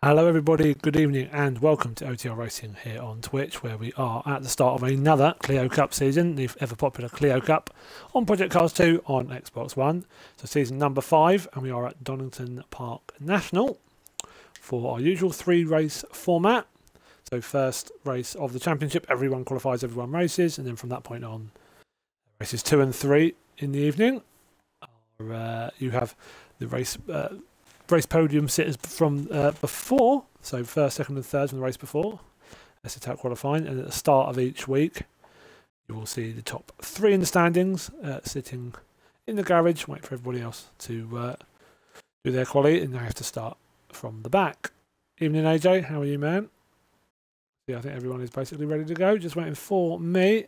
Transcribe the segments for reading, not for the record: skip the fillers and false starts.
Hello everybody, good evening and welcome to OTL Racing here on Twitch, where we are at the start of another Clio Cup season, the ever popular Clio Cup on Project Cars 2 on Xbox One. So season number 5, and we are at Donington Park National for our usual 3-race format. So first race of the championship, everyone qualifies, everyone races, and then from that point on, races 2 and 3 in the evening. You have the race podium sitters from before, so first, second and third from the race before. That's the top qualifying, and at the start of each week you will see the top 3 in the standings sitting in the garage, wait for everybody else to do their quali, and they have to start from the back. Evening AJ, how are you, man? Yeah, I think everyone is basically ready to go, just waiting for me.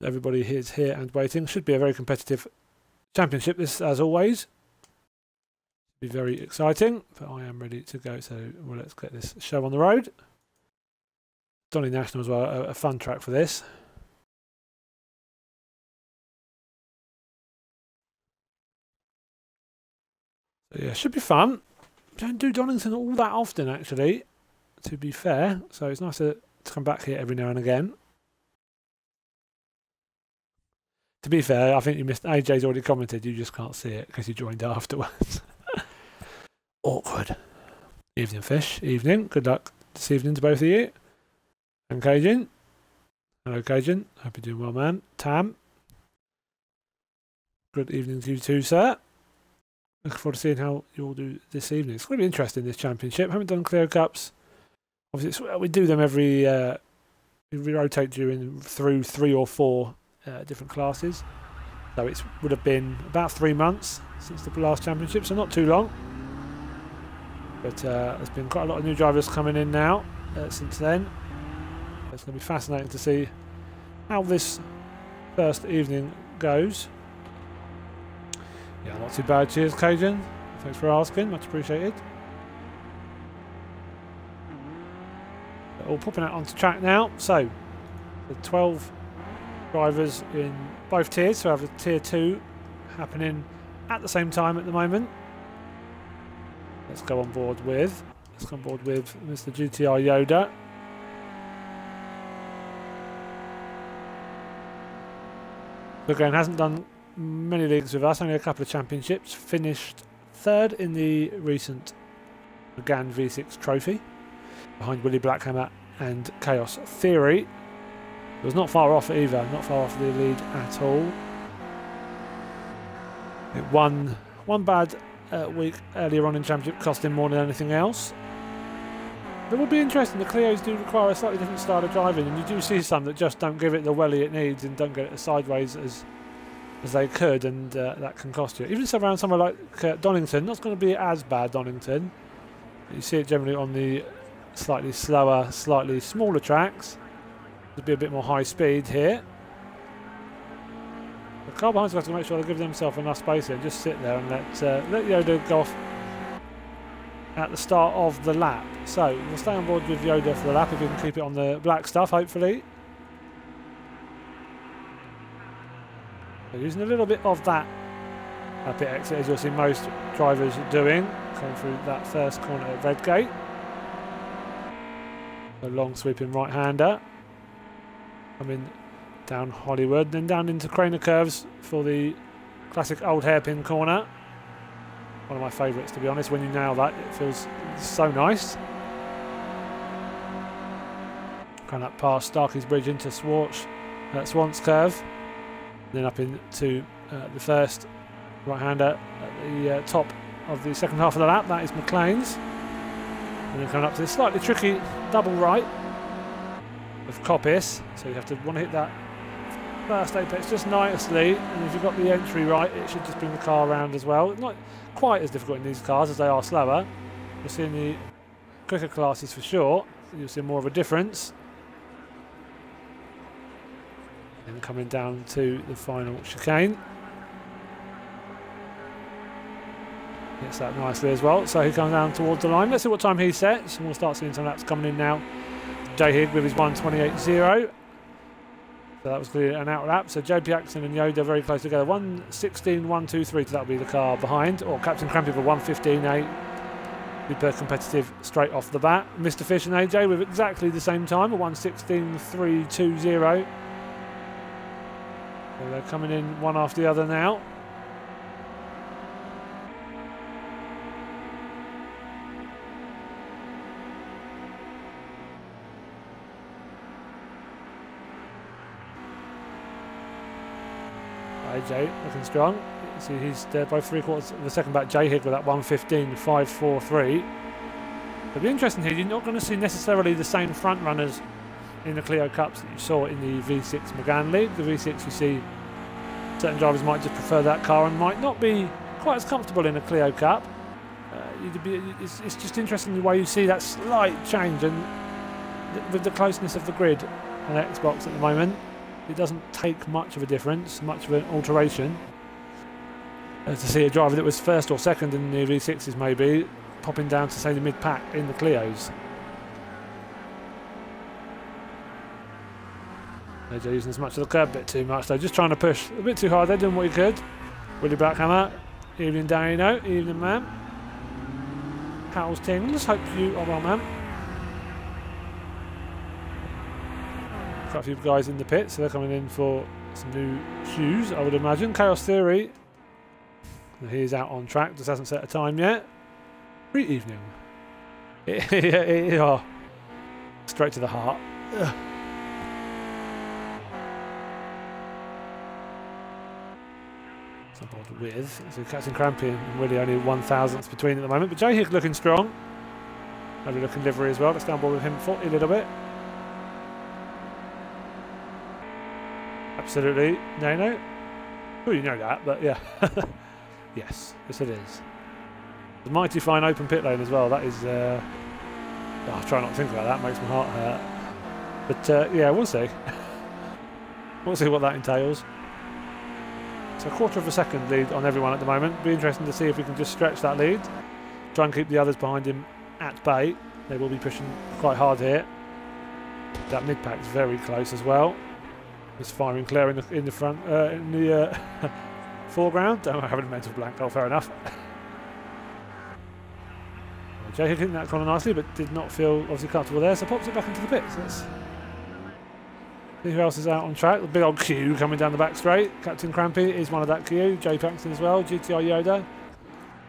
Everybody is here and waiting. Should be a very competitive championship, this as always. Be very exciting, but I am ready to go, so well, let's get this show on the road. Donington National as well, a fun track for this. So yeah, should be fun. Don't do Donington all that often, actually, to be fair, so it's nice to come back here every now and again. To be fair, I think you missed, AJ's already commented, you just can't see it because you joined afterwards. Awkward. Evening, Fish. Evening. Good luck this evening to both of you. And Cajun. Hello, Cajun. Hope you're doing well, man. Tam. Good evening to you too, sir. Looking forward to seeing how you all do this evening. It's going to be interesting, this championship. Haven't done Clio Cups. Obviously, we do them every... we rotate through 3 or 4 different classes. So it would have been about 3 months since the last championship, so not too long. But there's been quite a lot of new drivers coming in now since then. It's going to be fascinating to see how this first evening goes. Yeah, not too bad. Cheers, Cajun. Thanks for asking. Much appreciated. They're all popping out onto track now. So, the 12 drivers in both tiers. So, we have the Tier 2 happening at the same time at the moment. Let's go on board with Mr. GTR Yoda. Again, hasn't done many leagues with us, only a couple of championships. Finished 3rd in the recent McGann V6 trophy, behind Willie Blackhammer and Chaos Theory. It was not far off either, not far off the lead at all. It won one bad week earlier on in championship, cost him more than anything else. It will be interesting. The Clios do require a slightly different style of driving, and you do see some that just don't give it the welly it needs and don't get it as sideways as they could, and that can cost you. Even so, around somewhere like Donington, not going to be as bad. Donington, you see it generally on the slightly slower, slightly smaller tracks. There'll be a bit more high speed here. The car behind us has to make sure they give themselves enough space here and just sit there and let Yoda go off at the start of the lap. So we'll stay on board with Yoda for the lap if we can keep it on the black stuff, hopefully. So using a little bit of that pit exit, as you'll see most drivers doing, coming through that first corner at Redgate. A long sweeping right-hander. Coming down Hollywood, then down into Craner Curves for the classic old hairpin corner. One of my favourites, to be honest. When you nail that, it feels so nice. Going up past Starkey's Bridge into Swans Curve, then up into the first right-hander at the top of the second half of the lap. That is McLean's, and then coming up to this slightly tricky double right of Coppice. So you have to want to hit that first apex just nicely, and if you've got the entry right, it should just bring the car around as well. Not quite as difficult in these cars as they are slower. You'll see in the quicker classes for sure, you'll see more of a difference. And coming down to the final chicane. Gets that nicely as well. So he comes down towards the line. Let's see what time he sets, and we'll start seeing some laps coming in now. Jay Higg with his 1:28.0. So that was clearly an out lap. So JP Axon and Yoda very close together. 1:16.123, so that'll be the car behind. Or Captain Crampy for 1:15.8. Super competitive straight off the bat. Mr. Fish and AJ with exactly the same time, a 1:16.320. So they're coming in one after the other now. AJ looking strong. See, he's both 3/4 of the second back. J Hig with that 1:15.543. It'll be interesting here. You're not going to see necessarily the same front runners in the Clio Cups that you saw in the V6 Megane League. The V6, you see certain drivers might just prefer that car and might not be quite as comfortable in a Clio Cup. It's just interesting the way you see that slight change, and with the closeness of the grid on Xbox at the moment, it doesn't take much of a difference, much of an alteration. To see a driver that was first or second in the V6s maybe popping down to, say, the mid-pack in the Clios. AJ using as much of the curb, a bit too much though, just trying to push a bit too hard there, doing what he could. Willie Blackhammer, evening Dano, evening man. How's things? Hope you are well, man. Quite a few guys in the pit, so they're coming in for some new shoes, I would imagine. Chaos Theory, he's out on track, just hasn't set a time yet. Great evening. Oh, straight to the heart. Ugh. With so Captain Crampy and Willie only 1/1000th between at the moment, but J Hig looking strong. Lovely looking livery as well. Let's down board with him for a little bit. Absolutely, no. Well, you know that, but yeah. Yes it is. The mighty fine open pit lane as well. That is. I'll try not to think about that. Makes my heart hurt. But yeah, we'll see. We'll see what that entails. So 1/4 of a second lead on everyone at the moment. Be interesting to see if we can just stretch that lead. Try and keep the others behind him at bay. They will be pushing quite hard here. That mid pack is very close as well. Just firing clear in the front, in the foreground. Don't know, having a mental blank. Oh, fair enough. Jay hitting that corner nicely, but did not feel obviously comfortable there, so pops it back into the pits. Let's see who else is out on track. The big old Q coming down the back straight. Captain Crampy is one of that Q. Jay Paxton as well. GTR Yoda.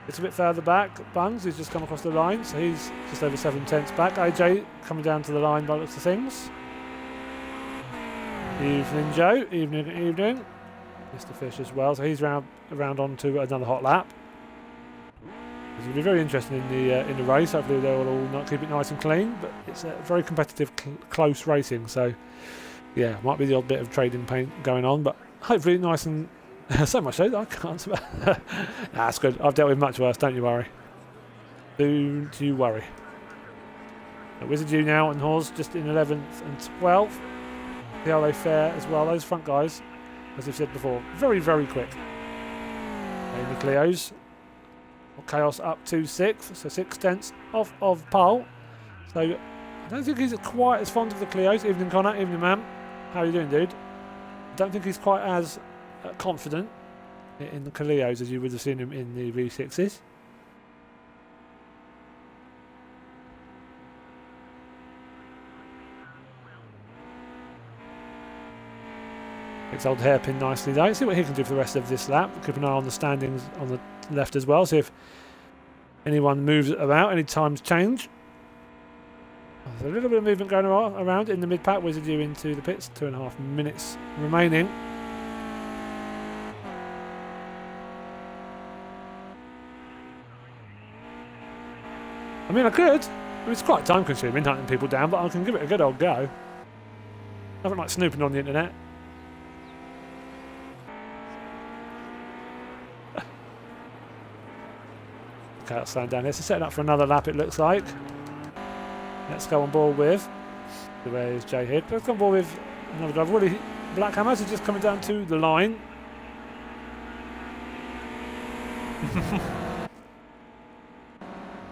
It's a bit further back. Buns, who's just come across the line, so he's just over 7/10 back. AJ coming down to the line by the looks of things. Evening, Joe. Evening. Mr. Fish as well, so he's round on to another hot lap. It's going to be very interesting in the race. Hopefully they'll all not keep it nice and clean, but it's a very competitive, close racing. So yeah, might be the odd bit of trading paint going on, but hopefully nice and so much so that I can't. Nah, that's good. I've dealt with much worse. Don't you worry. Don't you worry. Wizard U now and Hawes just in 11th and 12th. See how they fare as well. Those front guys, as I've said before, very, very quick. In the Clios. Chaos up to 6th, so 6/10 off of pole. So I don't think he's quite as fond of the Clios. Evening Connor, evening ma'am. How are you doing, dude? I don't think he's quite as confident in the Clios as you would have seen him in the V6s. It's old hairpin nicely though. See what he can do for the rest of this lap. Keep an eye on the standings on the left as well. See if anyone moves about, any times change. There's a little bit of movement going around in the mid-pack. Wizard U into the pits. 2.5 minutes remaining. I mean, I could. It's quite time-consuming hunting people down, but I can give it a good old go. Nothing like snooping on the internet. Okay, I'll stand down here. So setting up for another lap, it looks like. Let's go on board with. There's Jay Hid. Let's go on board with another driver. Willie Blackhammer is just coming down to the line.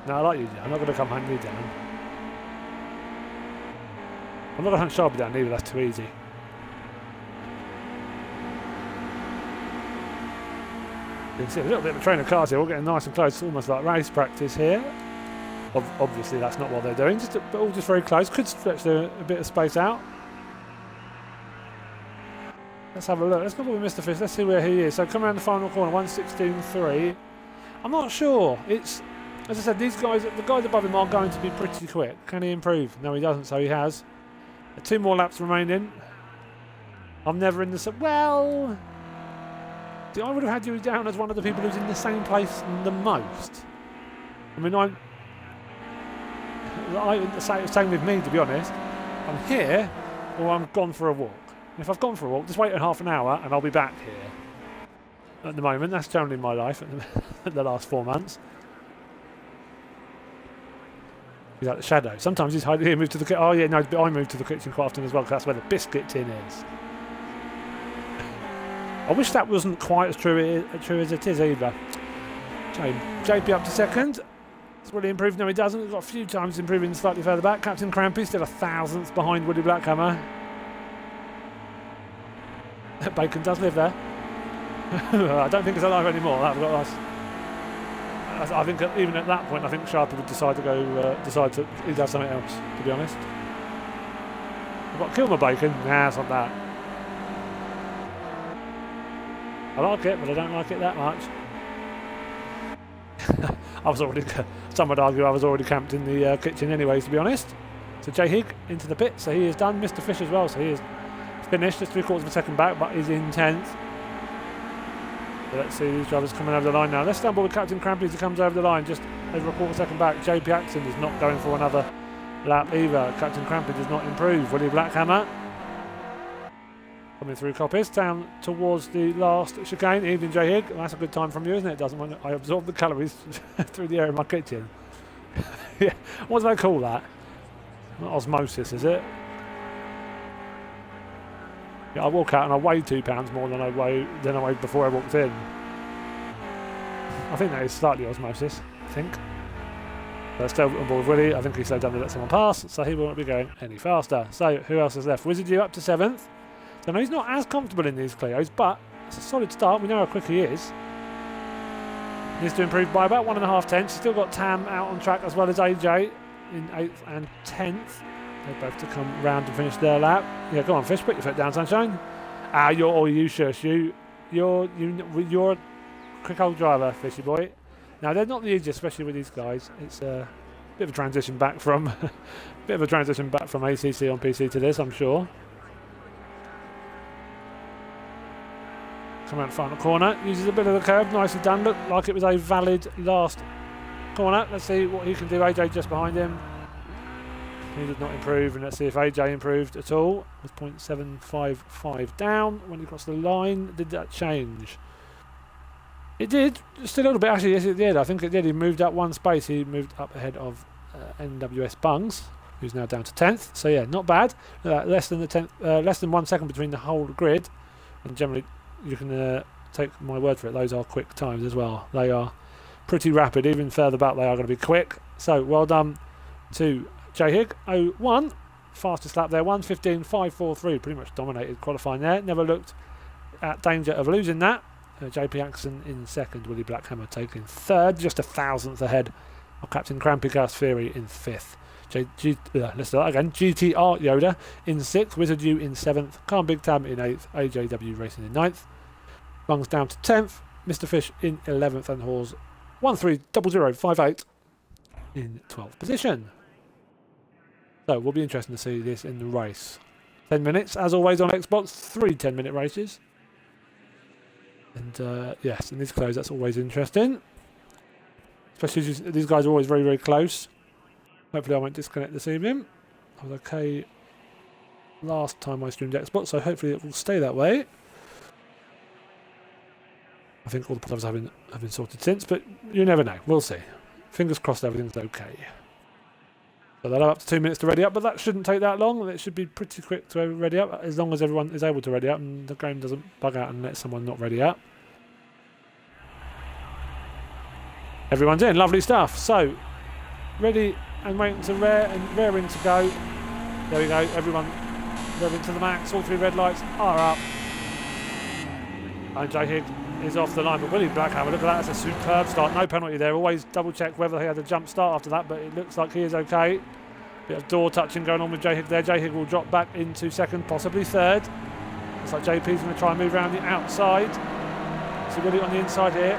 No, I like you, I'm not going to come hunt you down. I'm not going to hunt Sharpie down either, that's too easy. You can see a little bit of a train of cars here, all getting nice and close, almost like race practice here. Obviously, that's not what they're doing. But all just very close. Could stretch a bit of space out. Let's have a look. Let's go with Mr. Fish. Let's see where he is. So come around the final corner, 1:16.3. I'm not sure. It's, as I said, these guys, the guys above him are going to be pretty quick. Can he improve? No, he doesn't. So he has 2 more laps remaining. I'm never in the... Well... I would have had you down as one of the people who's in the same place the most. I mean, same with me, to be honest. I'm here, or I'm gone for a walk. If I've gone for a walk, just wait half an hour and I'll be back here. At the moment, that's generally my life at the last 4 months. He's like the shadow. Sometimes he's hiding. He moved to the kitchen. Oh yeah, no, but I moved to the kitchen quite often as well, because that's where the biscuit tin is. I wish that wasn't quite as true as it is either. JP up to second. It's really improved. No, he doesn't. He's got a few times improving slightly further back. Captain Crampy still 1,000th behind Woody Blackhammer. Bacon does live there. I don't think it's alive anymore. That was I think even at that point, I think Sharpie would decide to go. He does something else. To be honest, I've got to kill my bacon. Nah, it's not that. I like it, but I don't like it that much. I was already. Some would argue I was already camped in the kitchen, anyways. To be honest. So Jay Higg into the pit. So he is done. Mr. Fish as well. So he is finished. Just 3/4 of a second back, but is in 10th. So let's see these drivers coming over the line now. Let's stand by with Captain Crampy as he comes over the line, just over a 1/4 second back. JP Axon is not going for another lap either. Captain Crampy does not improve. Willie Blackhammer coming through Coppice down towards the last chicane. Evening, Jay Higg. That's a good time from you, isn't it? Doesn't want I absorb the calories through the air in my kitchen. Yeah, what do they call that? Osmosis, is it? Yeah, I walk out and I weigh 2 pounds more than I weighed before I walked in. I think that is slightly osmosis, I think. But still on board with Willie. I think he slowed down to let someone pass, so he won't be going any faster. So who else is left? Wizard, you up to 7th. So no, he's not as comfortable in these Clios, but it's a solid start. We know how quick he is. Needs to improve by about 1.5 tenths. Still got Tam out on track as well as AJ in 8th and 10th. They both to come round and finish their lap. Yeah, go on, Fish, put your foot down, sunshine. Ah, you shush, you're a quick old driver, Fishy boy. Now they're not the easiest, especially with these guys. It's a bit of a transition back from ACC on PC to this, I'm sure. Come out the final corner, uses a bit of the curve, nicely done. Looked like it was a valid last corner. Let's see what he can do. AJ just behind him. He did not improve, and let's see if AJ improved at all. It was 0.755 down when he crossed the line. Did that change? It did, just a little bit actually. Yes, it did. I think it did. He moved up 1 space. He moved up ahead of NWS Bungs, who's now down to 10th. So yeah, not bad. Less than 1 second between the whole grid, and generally you can take my word for it. Those are quick times as well. They are pretty rapid. Even further back, they are going to be quick. So well done to Jay Higg. 01, fastest lap there, 1:15.543. Pretty much dominated qualifying there. Never looked at danger of losing that. JP Axon in 2nd, Willie Blackhammer taking 3rd, just 1,000th ahead of Captain Crampy Gas Theory in 5th. Let's start again. GTR Yoda in 6th, Wizard U in 7th, Calm Big Tam in 8th, AJW Racing in 9th, Bungs down to 10th, Mr. Fish in 11th, and Hawes 130058 in 12th position. So we'll be interesting to see this in the race. 10 minutes, as always on Xbox, 3 10-minute races. And yes, in these close, that's always interesting. Especially these guys are always very, very close. Hopefully I won't disconnect this evening. I was okay last time I streamed Xbox, so hopefully it will stay that way. I think all the problems have been sorted since, but you never know. We'll see. Fingers crossed everything's okay. So they'll have up to 2 minutes to ready up, but that shouldn't take that long. It should be pretty quick to ready up, as long as everyone is able to ready up and the game doesn't bug out and let someone not ready up. Everyone's in, lovely stuff. So, ready and waiting to rear and rearing to go. There we go, everyone rearing to the max. All 3 red lights are up. And Jay Higg is off the line, but Willie Blackhammer, look at that, that's a superb start, no penalty there. Always double check whether he had a jump start after that, but it looks like he is okay. Bit of door touching going on with J Hig there. J Hig will drop back into second, possibly third. Looks like JP's going to try and move around the outside. So Willie on the inside here,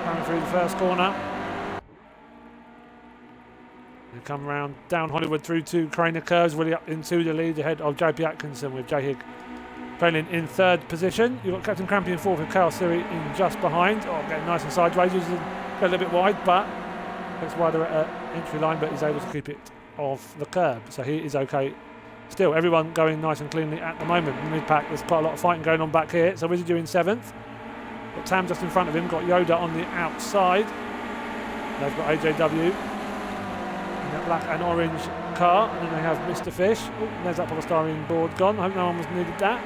coming through the first corner. They come round down Hollywood through to Craner Curves. Willie up into the lead ahead of JP Atkinson with J Hig trailing in third position. You've got Captain Crampy in fourth with Carl Siri in just behind. Oh, getting nice and sideways. He's a little bit wide, but looks wider at entry line, but he's able to keep it off the curb. So he is okay. Still, everyone going nice and cleanly at the moment. Mid-pack, there's quite a lot of fighting going on back here. So Wizard in seventh. Got Tam just in front of him. Got Yoda on the outside. They've got AJW in that black and orange car. And then they have Mr. Fish. Oh, there's that polystyrene board gone. I hope no one was needed that.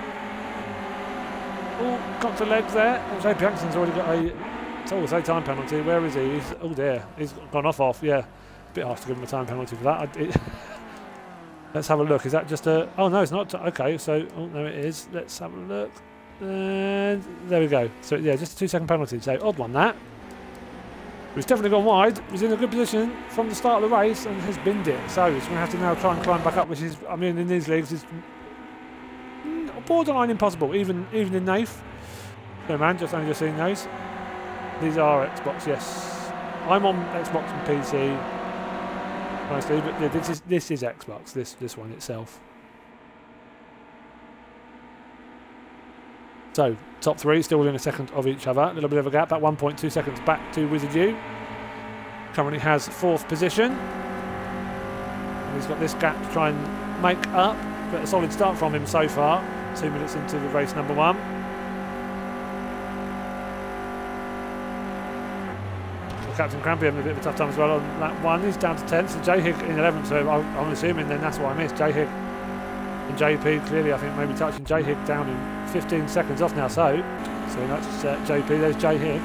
Oh, got to legs there. JP Atkinson's already got a time penalty. Where is he? He's, oh dear, he's gone off. Yeah, a bit harsh to give him a time penalty for that. Let's have a look. Is that just a? Oh no, it's not. Okay, so oh no, it is. Let's have a look. And there we go. So yeah, just a 2-second penalty. So odd one that. He's definitely gone wide. He's in a good position from the start of the race and has binned it. So he's going to have to now try and climb back up, which is, I mean, in these leagues is borderline impossible, even in NAF. No man, only just seen those. These are Xbox, yes. I'm on Xbox and PC mostly, but yeah, this is Xbox. This one itself. So top three still within a second of each other. A little bit of a gap, about 1.2 seconds back to Wizard U. Currently has fourth position. And he's got this gap to try and make up, but a solid start from him so far. 2 minutes into the race number one. Well, Captain Crampy having a bit of a tough time as well on that one. He's down to 10th, so J Hig in 11th, so I'm assuming then that's what I missed. J Hig and JP clearly, I think, maybe touching J Hig down in 15 seconds off now, so that's JP, there's J Hig.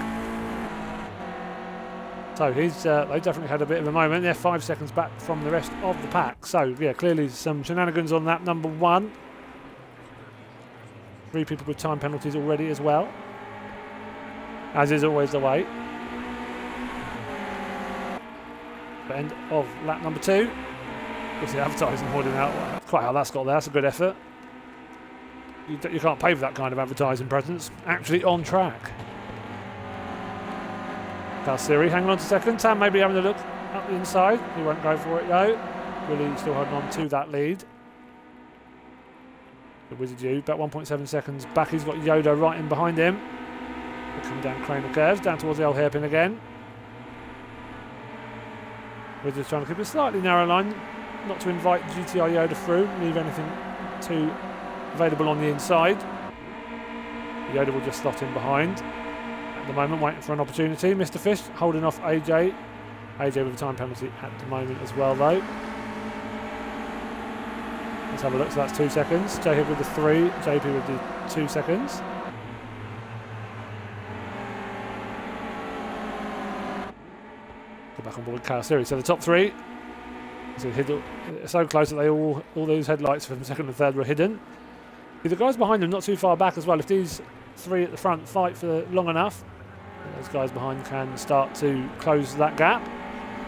So he's they definitely had a bit of a moment. They're 5 seconds back from the rest of the pack. So yeah, clearly some shenanigans on that number one. 3 people with time penalties already as well, as is always the way. The end of lap number 2. It's the advertising hoarding out. Quite how that's got there. That's a good effort. You can't pay for that kind of advertising presence. Actually on track. Carl Siri hanging on to second. Tam maybe having a look up the inside. He won't go for it though. Really still holding on to that lead. The Wizard U, about 1.7 seconds back. He's got Yoda right in behind him. They're coming down Craner Curves, down towards the old hairpin again. Wizard's trying to keep a slightly narrow line, not to invite GTI Yoda through, leave anything too available on the inside. Yoda will just slot in behind. At the moment, waiting for an opportunity. Mr. Fish holding off AJ. AJ with a time penalty at the moment as well, though. Let's have a look. So that's 2 seconds. J Hig with the 3. JP with the 2 seconds. Go back on board Carl Siri. So the top 3. So close that they all those headlights from second and third were hidden. The guys behind them not too far back as well. If these 3 at the front fight for long enough, those guys behind can start to close that gap.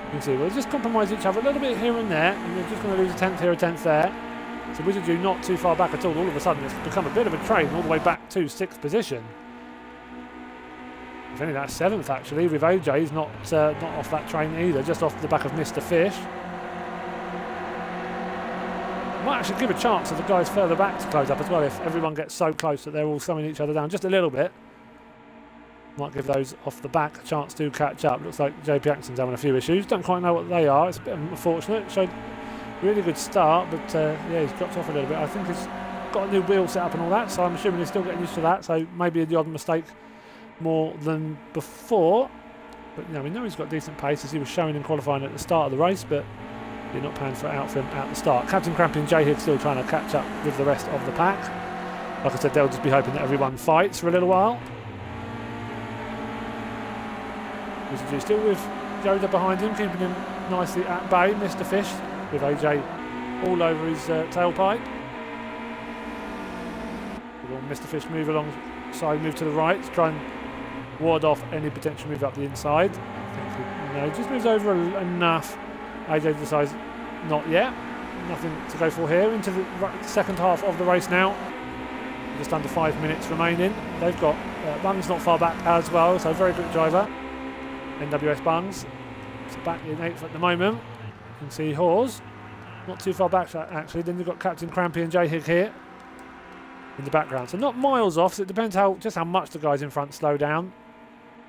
You can see we'll just compromise each other a little bit here and there, and we're just going to lose a 10th here, a 10th there. So Wizard U not too far back at all. All of a sudden it's become a bit of a train all the way back to 6th position. If any, that's 7th actually, with AJ. He's not off that train either, just off the back of Mr. Fish. Might actually give a chance to the guys further back to close up as well if everyone gets so close that they're all slowing each other down just a little bit. Might give those off the back a chance to catch up. Looks like JP Atkinson's having a few issues. Don't quite know what they are. It's a bit unfortunate. Showed really good start, but yeah, he's dropped off a little bit. I think he's got a new wheel set up and all that, so I'm assuming he's still getting used to that. So maybe the odd mistake more than before. But you know, we know he's got decent pace as he was showing in qualifying at the start of the race, but you're not paying for it out for him at the start. Captain Crampy and J Hig still trying to catch up with the rest of the pack. Like I said, they'll just be hoping that everyone fights for a little while. Wizard still with Yoda behind him, keeping him nicely at bay. Mr. Fish with AJ all over his tailpipe. Mr. Fish move alongside, move to the right to try and ward off any potential move up the inside. I think just moves over enough. AJ decides not yet. Nothing to go for here. Into the second half of the race now. Just under 5 minutes remaining. They've got Bungs not far back as well, so very quick driver. NWS Bungs. It's back in 8th at the moment. You can see Hawes not too far back actually. Then you've got Captain Crampy and J Hig here in the background. So not miles off, so it depends just how much the guys in front slow down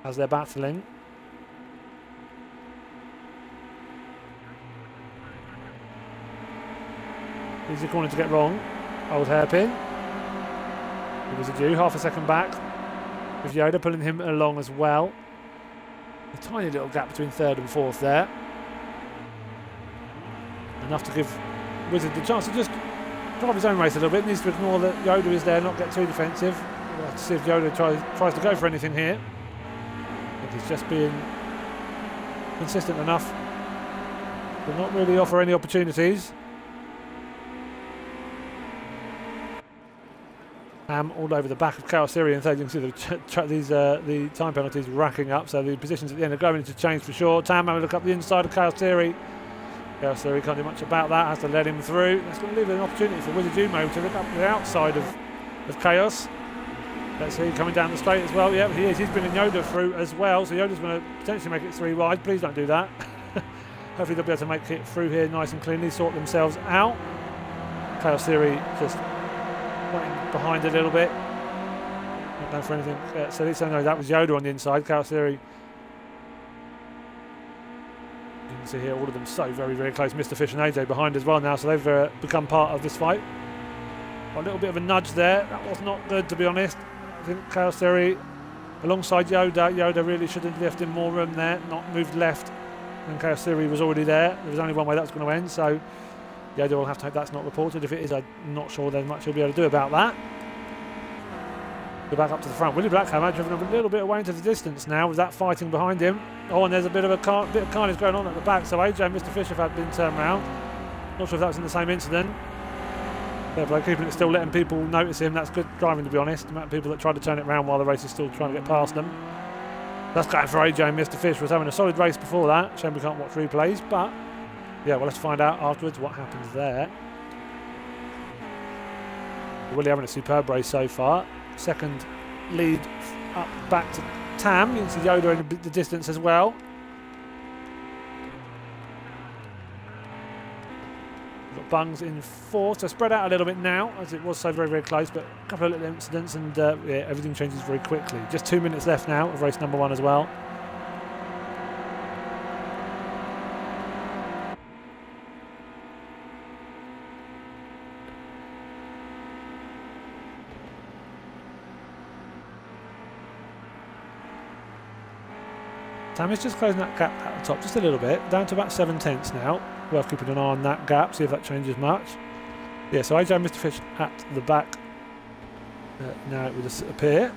as they're battling. Easy corner to get wrong. Old hairpin. It was a due, half a second back. With Yoda pulling him along as well. A tiny little gap between 3rd and 4th there. Enough to give Wizard the chance to just drive his own race a little bit. Needs to ignore that Yoda is there, not get too defensive. We'll have to see if Yoda tries to go for anything here. I think he's just being consistent enough to not really offer any opportunities. All over the back of Chaos Theory and 3rd. You can see the time penalties racking up, so the positions at the end are going to change for sure. Tam having a look up the inside of Chaos Theory. Chaos Theory can't do much about that, has to let him through. That's going to leave an opportunity for Wizard Umo to look up the outside of Chaos. Let's see, coming down the straight as well. Yep, he is. He's bringing Yoda through as well, so Yoda's going to potentially make it 3 wide. Please don't do that. Hopefully they'll be able to make it through here nice and cleanly, sort themselves out. Chaos Theory just waiting behind a little bit. Not going for anything. So at least I know that was Yoda on the inside. Chaos Theory. You can see here all of them so very, very close. Mr. Fish and AJ behind as well now, so they've become part of this fight. A little bit of a nudge there. That was not good, to be honest. I think Chaos Theory alongside Yoda. Yoda really should have left him more room there, not moved left. And Chaos Theory was already there. There was only one way that was going to end, so Yoda will have to hope that's not reported. If it is, I'm not sure there's much he'll be able to do about that. Go back up to the front. Willie Blackhammer driven a little bit away into the distance now with that fighting behind him. Oh, and there's a bit of carnage going on at the back. So AJ and Mr. Fisher have been turned around. Not sure if that was in the same incident. Fair play, keeping it still, letting people notice him. That's good driving, to be honest. The amount of people that try to turn it around while the race is still trying to get past them. That's going for AJ and Mr. Fish. Was having a solid race before that. Shame we can't watch replays, but yeah, well, let's find out afterwards what happens there. Willie having a superb race so far. Second lead up back to Tam. You can see Yoda in the distance as well. We've got Bungs in 4th, so spread out a little bit now, as it was so very, very close, but a couple of little incidents and yeah, everything changes very quickly. Just 2 minutes left now of race number 1 as well. Tam is just closing that gap at the top just a little bit, down to about 7/10 now. Worth keeping an eye on that gap, see if that changes much. Yeah, so AJ and Mr. Fish at the back. Now it will appear.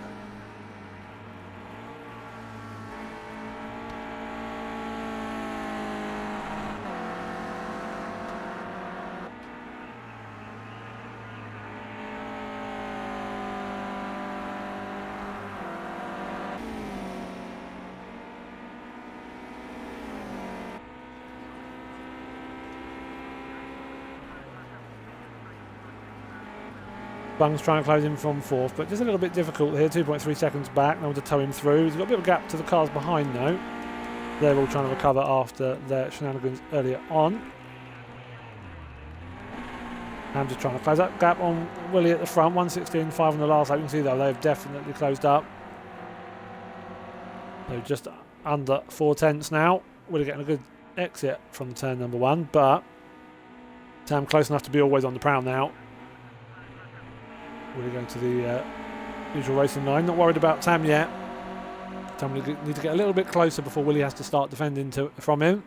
Bungs trying to close him from 4th, but just a little bit difficult here. 2.3 seconds back. No one to tow him through. He's got a bit of a gap to the cars behind though. They're all trying to recover after their shenanigans earlier on. I'm just trying to close that gap on Willie at the front. 1:16.5 on the last lap. You can see though they've definitely closed up. So just under 4/10 now. Willie getting a good exit from turn number 1, but Tam close enough to be always on the prowl now. Willie going to the usual racing line. Not worried about Tam yet. Tam will need to get a little bit closer before Willie has to start defending from him.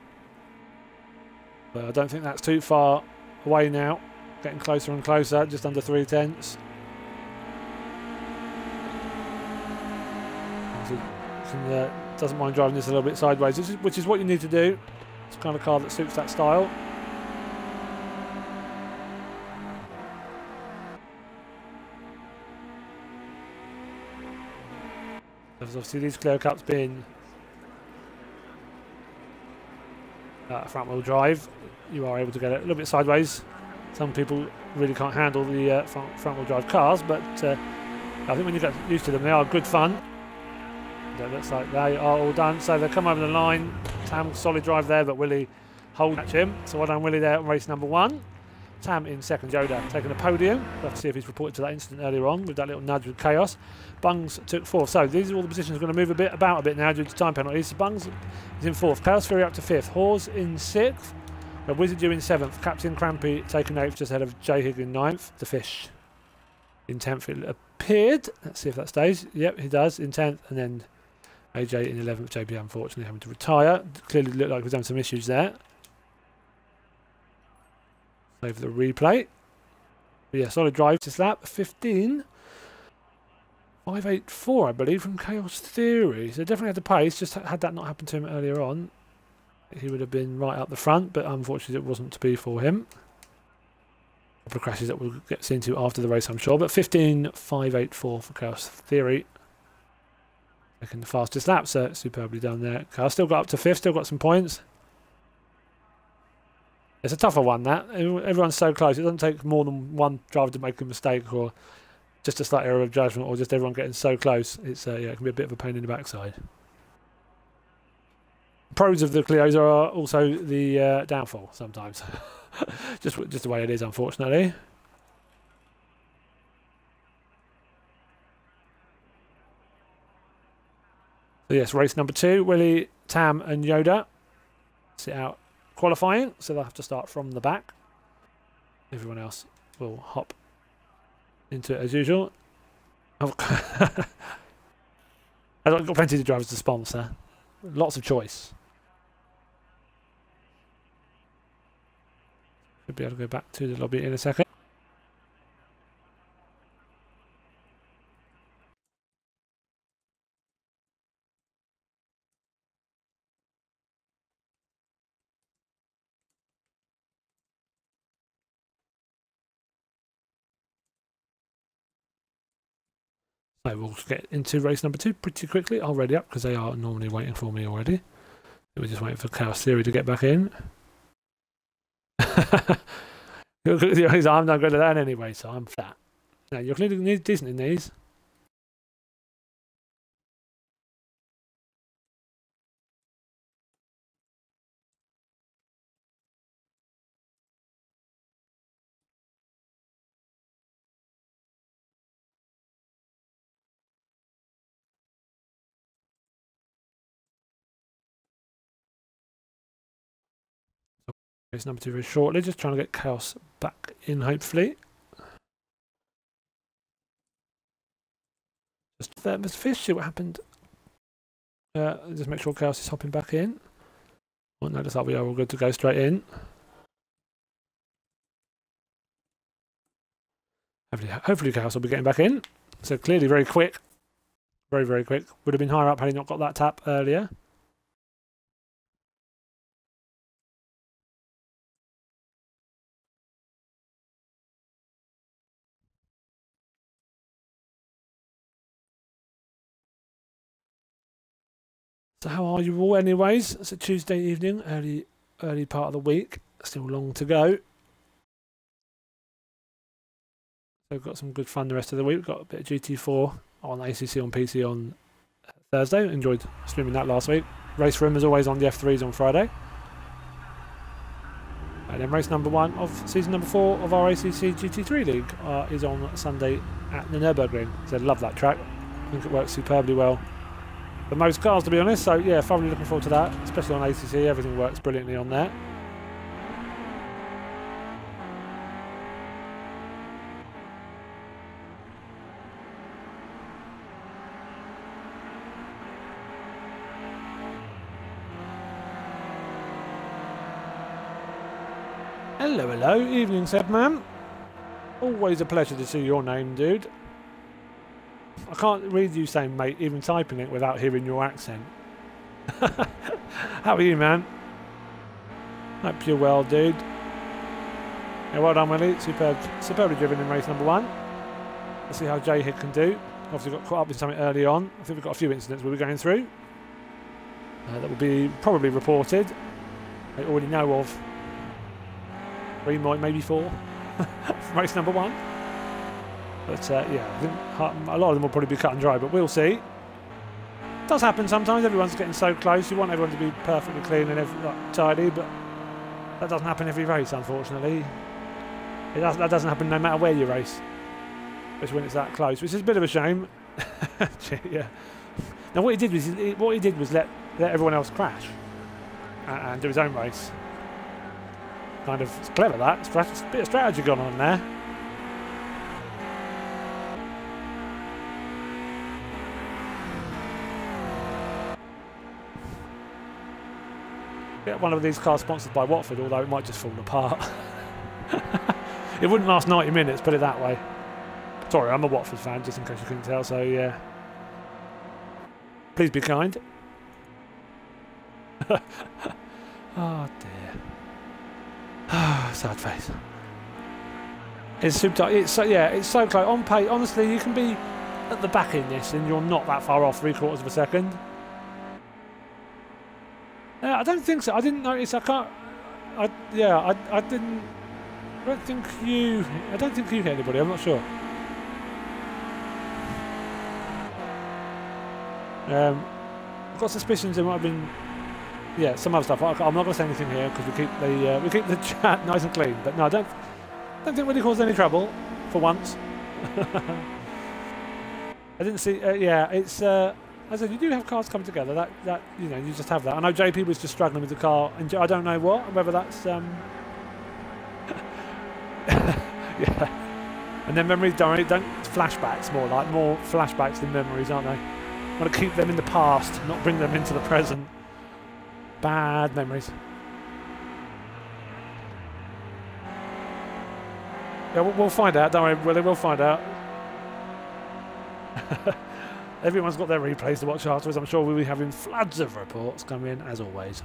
But I don't think that's too far away now. Getting closer and closer, just under 3/10. Doesn't mind driving this a little bit sideways, which is what you need to do. It's the kind of car that suits that style. Because obviously these Clio Cups being front wheel drive, you are able to get it a little bit sideways. Some people really can't handle the front wheel drive cars, but I think when you get used to them, they are good fun. It looks like they are all done, so they come over the line. Tam, solid drive there, but Willie hold at him. So well done, Willie, there on race number 1. Tam in second, Yoda taking the podium. We'll have to see if he's reported to that incident earlier on with that little nudge with Chaos. Bungs took 4th. So these are all the positions going to move about a bit now due to time penalties. So Bungs is in 4th. Chaos Fury up to 5th. Hawes in 6th. Wizard you in 7th. Captain Crampy taking 8th, just ahead of J Hig in 9th. The Fish in 10th. It appeared. Let's see if that stays. Yep, he does in 10th. And then AJ in 11th. JB unfortunately having to retire. Clearly looked like we've done some issues there. Save the replay. But yeah, solid drive to lap 15.584, I believe, from Chaos Theory. So definitely had the pace. Just had that not happened to him earlier on, he would have been right up the front, but unfortunately it wasn't to be for him. A couple of crashes that we'll get into after the race, I'm sure. But 15.584 for Chaos Theory. Making the fastest lap, so superbly done there. Chaos still got up to 5th, still got some points. It's a tougher one, that. Everyone's so close. It doesn't take more than one driver to make a mistake or just a slight error of judgment or just everyone getting so close. It's yeah, it can be a bit of a pain in the backside. Pros of the Clios are also the downfall sometimes. just the way it is, unfortunately. So yes, race number 2. Willie, Tam and Yoda sit out qualifying, so they'll have to start from the back. Everyone else will hop into it as usual. I've got plenty of drivers to sponsor. Lots of choice. Should be able to go back to the lobby in a second. So we'll get into race number 2 pretty quickly. I'll ready up because they are normally waiting for me already. We're just waiting for Chaos Theory to get back in. I'm not good at that anyway, so I'm fat. Now you're clearly decent in these. Race number 2 very shortly, just trying to get Chaos back in, hopefully. Just there, Mr. Fish, see what happened. Just make sure Chaos is hopping back in. Oh, no, looks like we are all good to go straight in. Hopefully Chaos will be getting back in. So clearly very quick. Very, very quick. Would have been higher up had he not got that tap earlier. So how are you all anyways? It's a Tuesday evening, early part of the week. Still long to go. So we've got some good fun the rest of the week. We've got a bit of GT4 on ACC on PC on Thursday. Enjoyed streaming that last week. Race Room as always on the F3s on Friday. And then race number 1 of season number 4 of our ACC GT3 League is on Sunday at the Nürburgring. So I love that track. I think it works superbly well for most cars, to be honest. So yeah, thoroughly looking forward to that, especially on ACC. Everything works brilliantly on there. Hello, hello. Evening, Seb man. Always a pleasure to see your name, dude. I can't read you saying mate, even typing it without hearing your accent. How are you, man? Hope you're well, dude. Yeah, well done, Willie. Superbly driven in race number 1. Let's see how J Hig can do. obviously got caught up in something early on. I think we've got a few incidents we'll be going through. That will be probably reported. I already know of 3, maybe 4 from race number 1. But yeah, I think a lot of them will probably be cut and dry, but we'll see. It does happen sometimes. Everyone's getting so close. You want everyone to be perfectly clean and tidy, but that doesn't happen every race, unfortunately. That doesn't happen no matter where you race, especially when it's that close, which is a bit of a shame. Yeah. Now what he did was let everyone else crash and do his own race. Kind of, it's clever that. It's a bit of strategy going on there. Get one of these cars sponsored by Watford, although it might just fall apart. It wouldn't last 90 minutes, put it that way. Sorry, I'm a Watford fan, just in case you couldn't tell, so yeah. Please be kind. Oh dear. Sad face. It's super. It's so, yeah. It's so close. On pace, honestly, you can be at the back in this, and you're not that far off, 3/4 of a second. I don't think so. I didn't notice. I can't. Yeah. I didn't. I don't think you hit anybody. I'm not sure. I've got suspicions it might have been. Yeah, some other stuff. I'm not going to say anything here because we keep the chat nice and clean. But no, I don't think really caused any trouble for once. I didn't see. Yeah, it's. I said you do have cars coming together. That you know, you just have that. I know JP was just struggling with the car, and I don't know whether that's. Yeah. And then memories don't flashbacks more flashbacks than memories, aren't they? Want to keep them in the past, not bring them into the present. Bad memories. Yeah, we'll find out, don't worry, Willie, we'll find out. Everyone's got their replays to watch afterwards. I'm sure we'll be having floods of reports come in, as always.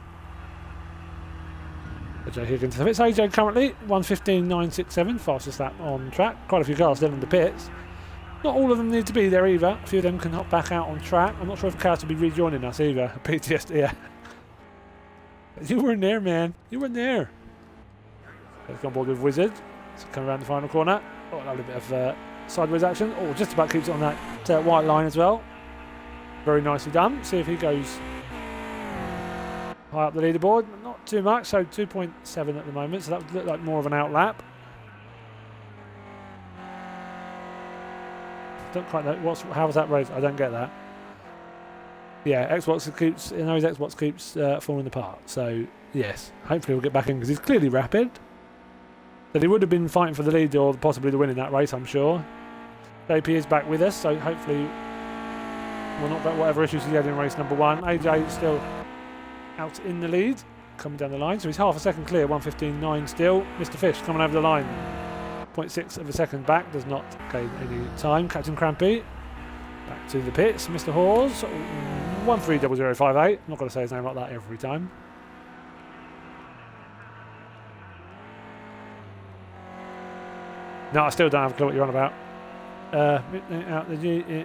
AJ Higgins. It's AJ currently, 1:15.967, fastest lap on track. Quite a few cars still in the pits. Not all of them need to be there either. A few of them can hop back out on track. I'm not sure if cars will be rejoining us either. PTSD, yeah. You were in there, man. You were in there. Let's go on board with Wizard. Let's come around the final corner. Oh, a lovely bit of sideways action. Oh, just about keeps it on that white line as well. Very nicely done. See if he goes high up the leaderboard. Not too much, so 2.7 at the moment. So that would look like more of an outlap. Don't quite know. How was that race? I don't get that. Yeah, Xbox keeps. You know, his Xbox keeps falling apart. So yes, hopefully we'll get back in because he's clearly rapid. But he would have been fighting for the lead or possibly the win in that race, I'm sure. JP is back with us, so hopefully we'll knock back whatever issues he had in race number 1. AJ is still out in the lead, coming down the line, so he's half a second clear, 1:15.9 still. Mr. Fish coming over the line, 0.6 of a second back, does not gain any time. Captain Crampy back to the pits. Mr. Hawes, 130058. I'm not going to say his name like that every time. No, I still don't have a clue what you're on about. Out the G.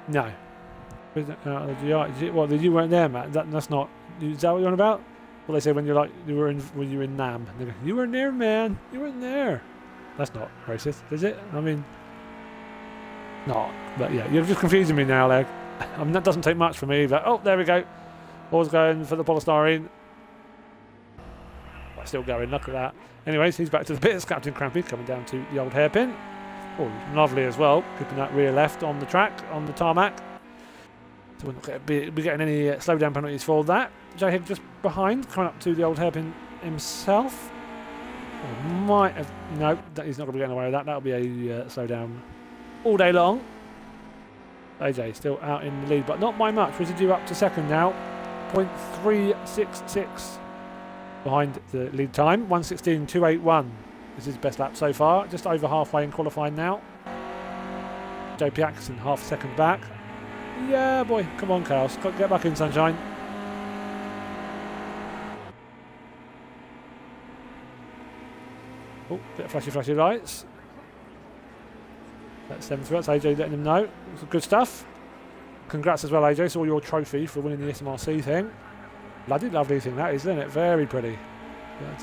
No. Out the G. What? You weren't there, Matt. That's not. Is that what you're on about? Well, they say when you're when you're in Nam. They go, you weren't there, man. You weren't there. That's not racist, is it? I mean, not. But yeah, you're just confusing me now, Leg. I mean, that doesn't take much for me. But oh, there we go. Hawes going for the polystyrene. Still going, look at that. Anyways, he's back to the pits. Captain Crampy coming down to the old hairpin. Oh, lovely as well. Keeping that rear left on the track, on the tarmac. So we're not going to be getting any slowdown penalties for that. Jay Higg just behind, coming up to the old hairpin himself. Oh, might have. No, he's not going to be getting away with that. That'll be a slowdown all day long. AJ still out in the lead, but not by much. Residue up to second now. 0.366. Behind the lead time, 1:16.281. This is his best lap so far. Just over halfway in qualifying now. JP Atkinson half a second back. Yeah, boy, come on, Carlos, get back in, sunshine. Oh, bit of flashy lights. That's 7-3. That's AJ letting him know. It's good stuff. Congrats as well, AJ. Saw your trophy for winning the SMRC thing. Bloody lovely thing that is, isn't it? Very pretty.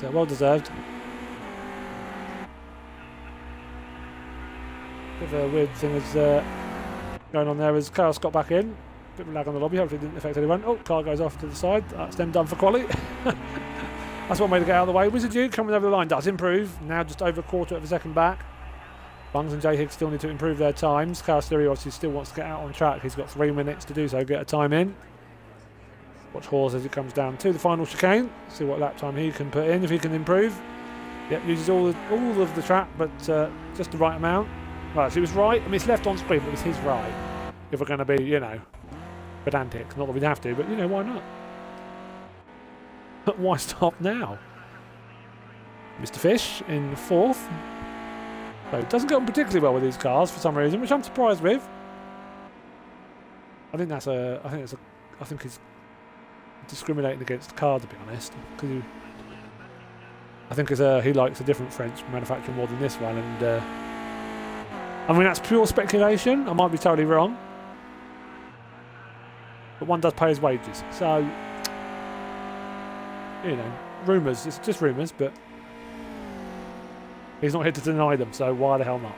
But, well deserved. Bit of a weird thing is going on there as Chaos got back in. Bit of lag on the lobby. Hopefully it didn't affect anyone. Oh, car goes off to the side. That's them done for quali. That's one way to get out of the way. Wizard Dude coming over the line does improve. Now just over a quarter of a second back. Bungs and J Higgs still need to improve their times. Chaos Theory obviously still wants to get out on track. He's got 3 minutes to do so, get a time in. Watch Hawes as it comes down to the final chicane. See what lap time he can put in, if he can improve. Yep, uses all of the track, but just the right amount. Right, so he was right. I mean, it's left on screen, but it was his right. If we're going to be, you know, pedantic. Not that we'd have to, but, you know, why not? But why stop now? Mr. Fish in 4th. So it doesn't go on particularly well with these cars for some reason, which I'm surprised with. I think he's discriminating against the car, to be honest. Because I think he likes a different French manufacturer more than this one, and I mean that's pure speculation. I might be totally wrong, but one does pay his wages, so you know, rumours. It's just rumours, but he's not here to deny them. So why the hell not?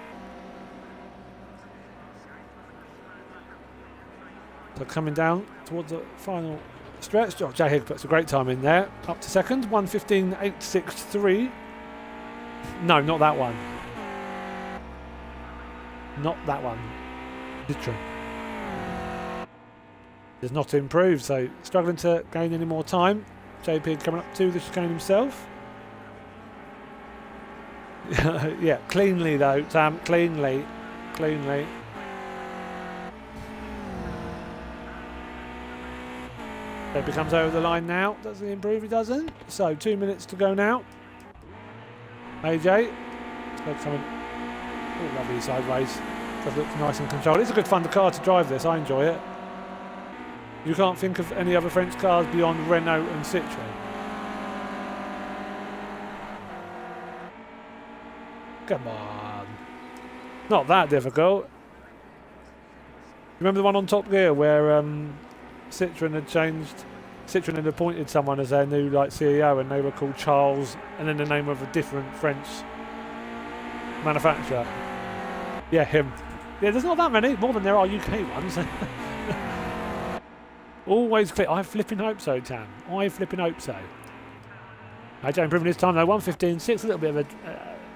So coming down towards the final stretch, J Higgs puts a great time in there, up to second, 1:15.863. No, not that one. Not that one. Literally. Does not improve, so struggling to gain any more time. JP coming up to the chicane himself. Yeah, cleanly though, Sam. Cleanly. Cleanly. JP comes over the line now. Does he improve? He doesn't. So 2 minutes to go now. AJ. Oh, lovely sideways. Does look nice and controlled. It's a good fun car to drive this. I enjoy it. You can't think of any other French cars beyond Renault and Citroën. Come on. Not that difficult. Remember the one on Top Gear where Citroën had appointed someone as their new CEO, and they were called Charles, and then the name of a different French manufacturer. Yeah, him. Yeah, there's not that many, more than there are UK ones. Always clear. I flipping hope so, Tam. I flipping hope so. AJ improving his time though, 1:15.6, a little bit of a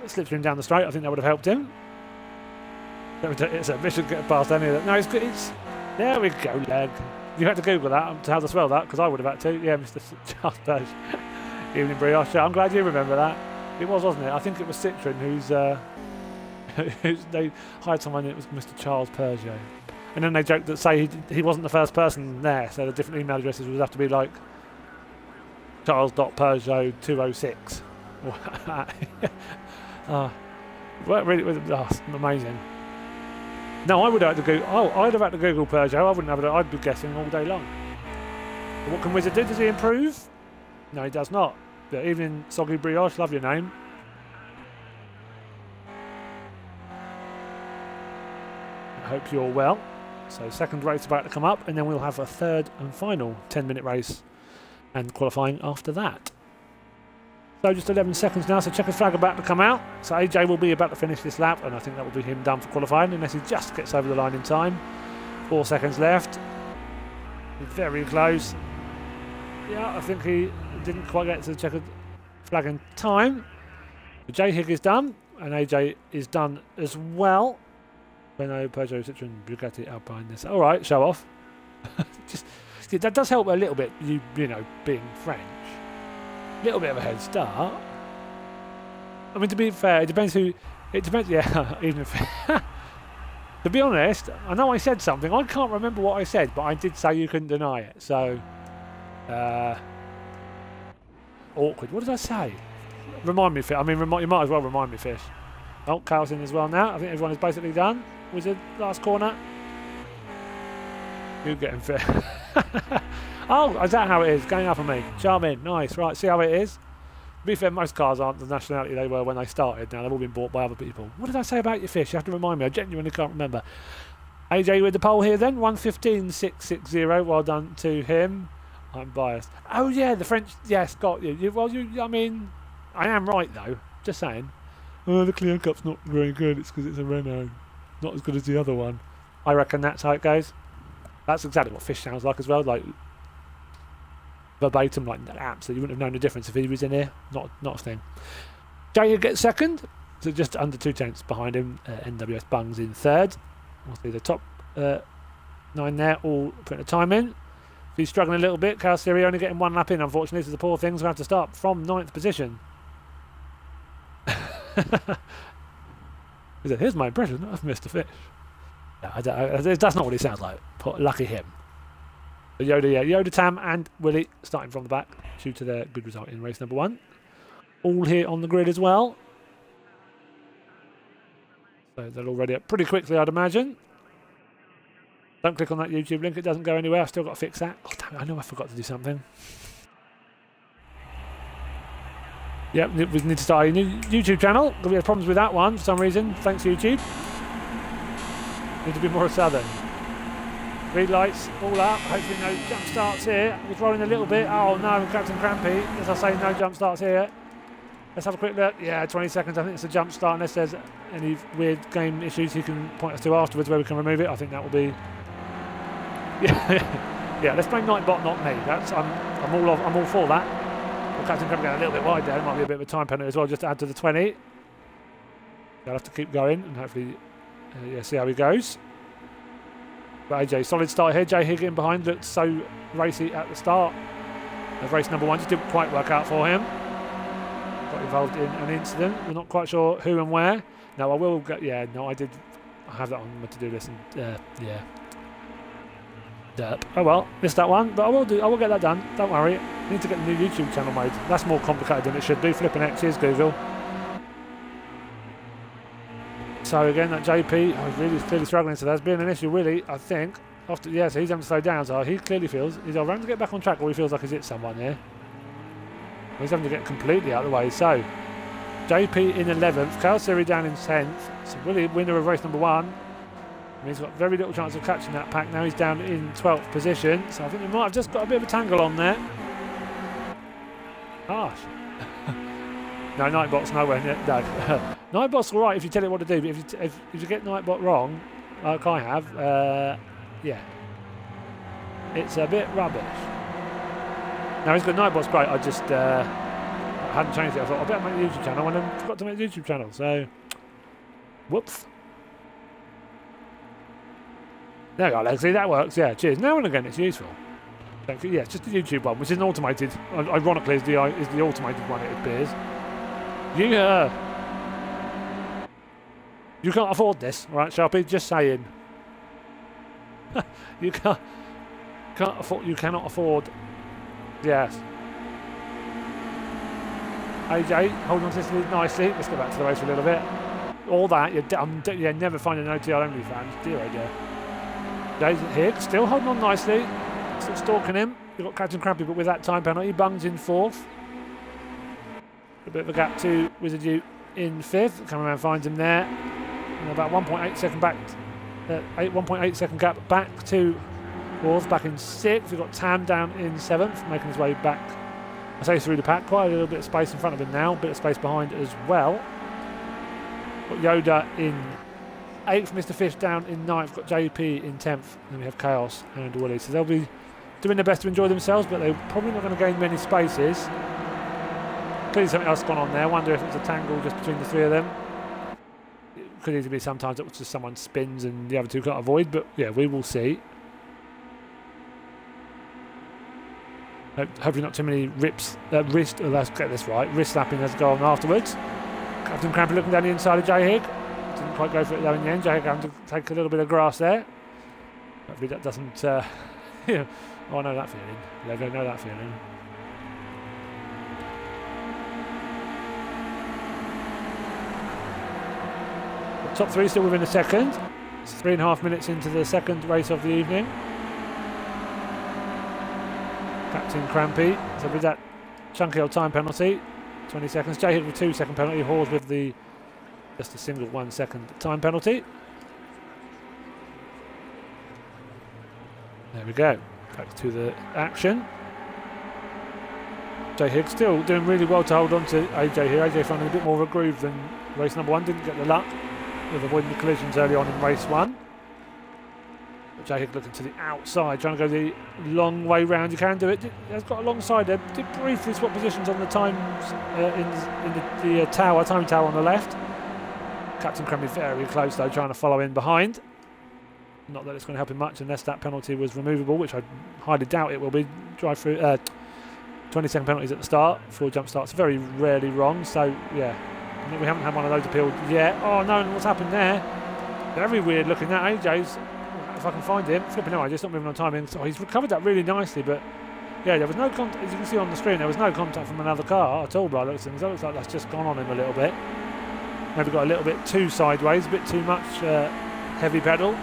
slipstream down the straight. I think that would have helped him. It's a mission to get past any of that. No, it's there we go, leg. You had to Google that to how to spell that, because I would have had to. Yeah, Mr. Charles Page. Evening Brioche. I'm glad you remember that. It was, wasn't it? I think it was Citroën they hired someone. It was Mr. Charles Peugeot, and then they joked that say he wasn't the first person there, so the different email addresses would have to be like Charles.Peugeot 206. Well, really, amazing. No, I would have had to Google. Oh, I'd have had to Google Peugeot. I wouldn't have it. I'd be guessing all day long. But what can Wizard do? Does he improve? No, he does not. But evening, Soggy Brioche. Love your name. I hope you're well. So second race about to come up, and then we'll have a third and final 10-minute race and qualifying after that. So just 11 seconds now, so checkered flag about to come out. So AJ will be about to finish this lap, and I think that will be him done for qualifying, unless he just gets over the line in time. 4 seconds left. Very close. Yeah, I think he didn't quite get to the checkered flag in time. But J Higgs is done, and AJ is done as well. Renault, Peugeot, Citroën, Bugatti, Alpine. This. All right, show off. Yeah, that does help a little bit. You know, being French, little bit of a head start. I mean, to be fair, it depends who. It depends. Yeah, even if. To be honest, I know I said something. I can't remember what I said, but I did say you couldn't deny it. So, awkward. What did I say? Remind me, Fish. I mean, you might as well remind me, Fish. Oh, Carl's in as well now. I think everyone is basically done. Wizard, last corner. You getting fit? Oh, is that how it is? Going up on me. Charming. Nice. Right, see how it is. be fair, most cars aren't the nationality they were when they started. Now they've all been bought by other people. What did I say about your fish? You have to remind me. I genuinely can't remember. AJ with the pole here then. 1:15.660. Well done to him. I'm biased. Oh yeah, the French. Yes, got you. I mean, I am right though. Just saying. Oh, the Clio Cup's not very good. It's because it's a Renault. Not as good as the other one. I reckon that's how it goes. That's exactly what fish sounds like as well. Like verbatim, like absolutely. You wouldn't have known the difference if he was in here. Not a thing. Jay gets second. So just under 2/10 behind him. NWS Bungs in third. We'll see the top 9 there, all putting a time in. If he's struggling a little bit, Calsiri only getting 1 lap in, unfortunately. So the poor things will have to start from 9th position. Here's my impression of Mr. Fish. That's not what he sounds like. Lucky him. Yoda, yeah, Yoda, Tam and Willie starting from the back due to their good result in race number 1. All here on the grid as well. So they're already up pretty quickly, I'd imagine. Don't click on that YouTube link, it doesn't go anywhere. I've still got to fix that. Oh, damn it, I know I forgot to do something. Yep, we need to start a new YouTube channel. We had problems with that one for some reason. Thanks, YouTube. Need to be more southern. Green lights, all up. Hopefully no jump starts here. I was rolling a little bit. Oh no, Captain Crampy. As I say, no jump starts here. Let's have a quick look. Yeah, 20 seconds. I think it's a jump start unless there's any weird game issues he can point us to afterwards where we can remove it. I think that will be... Yeah, let's blame Nightbot, not me. I'm all for that. Well, Captain Crampy going a little bit wide there. It might be a bit of a time penalty as well, just to add to the 20. They'll have to keep going and hopefully see how he goes. But AJ, solid start here. Jay Higg in behind looked so racy at the start of race number 1. Just didn't quite work out for him. Got involved in an incident. We're not quite sure who and where. No, I will get. Yeah, no, I did. I have that on my to-do list. And yeah. Derp. Oh well, missed that one, but I will get that done. Don't worry. I need to get the new YouTube channel made. That's more complicated than it should be. Flipping X, here's Google. So again, that JP, really clearly struggling. So there's been an issue, really. I think after so he's having to slow down. So he clearly feels he's either having to get back on track, or he feels like he's hit someone here. He's having to get completely out of the way. So JP in 11th, Calsiri down in 10th. So Willie, winner of race number 1. And he's got very little chance of catching that pack. Now he's down in 12th position. So I think we might have just got a bit of a tangle on there. Harsh. No, Nightbot's nowhere near. No. Nightbot's all right if you tell it what to do, but if you get Nightbot wrong, like I have, yeah, it's a bit rubbish. Now he's got Nightbot's great. I just I hadn't changed it. I thought I better make a YouTube channel, and I forgot to make a YouTube channel. So, whoops. There we go, Lexi. That works. Yeah, cheers. Now and again, it's useful. Thank you. Yeah, it's just the YouTube one, which is an automated. Ironically, is the automated one. It appears. Yeah. You can't afford this, right, Sharpie? Just saying. You can't afford. You cannot afford. Yes. AJ, hold on to this nicely. Let's go back to the race for a little bit. All that, you're never finding an OTL only fans. Dear oh dear. Jay's here, still holding on nicely. Still stalking him. You've got Captain Crampy, but with that time penalty, Bungs in 4th. A bit of a gap to Wizard U in 5th. The cameraman finds him there. And about 1.8 second back, 1.8 second gap back to 4th, back in 6th. We've got Tam down in 7th, making his way back. I say through the pack, quite a little bit of space in front of him now, a bit of space behind as well. Got Yoda in 8th, Mr. Fish down in 9th, got JP in 10th, and then we have Chaos and Willie. So they'll be doing their best to enjoy themselves, but they're probably not going to gain many spaces. Clearly something else gone on there. I wonder if it's a tangle just between the 3 of them. It could easily be sometimes it's just someone spins and the other 2 can't avoid, but yeah, we will see. Hopefully not too many rips, let's get this right, wrist slapping as go on afterwards. Captain Crampy looking down the inside of Jay Higg. Didn't quite go for it though in the end. Jay Higg having to take a little bit of grass there. Hopefully that doesn't, yeah. Oh, I know that feeling. Yeah, I know that feeling. Top 3 still within a second. It's 3.5 minutes into the second race of the evening. Captain Crampy, so with that chunky old time penalty, 20 seconds. Jay Higg with 2-second penalty. Hawes with the just a single 1-second time penalty. There we go. Back to the action. Jay Higg still doing really well to hold on to AJ here. AJ finding a bit more of a groove than race number 1. Didn't get the luck of avoiding the collisions early on in race 1. But Jay Higg looking to the outside, trying to go the long way round. You can do it. Has got a long side there. Did briefly swap positions on the times in the tower, time tower on the left. Captain Cranby very close though, trying to follow in behind. Not that it's going to help him much unless that penalty was removable, which I highly doubt it will be. Drive through 20-second penalties at the start. Full jump starts very rarely wrong, so yeah. We haven't had one of those appealed yet. Oh no, what's happened there? Very weird looking that. AJ's, if I can find him, flipping out, just not moving on timing. So he's recovered that really nicely, but yeah, there was no contact, as you can see on the screen, there was no contact from another car at all by the looks of things. It looks like that's just gone on him a little bit. Maybe got a little bit too sideways, a bit too much heavy pedal.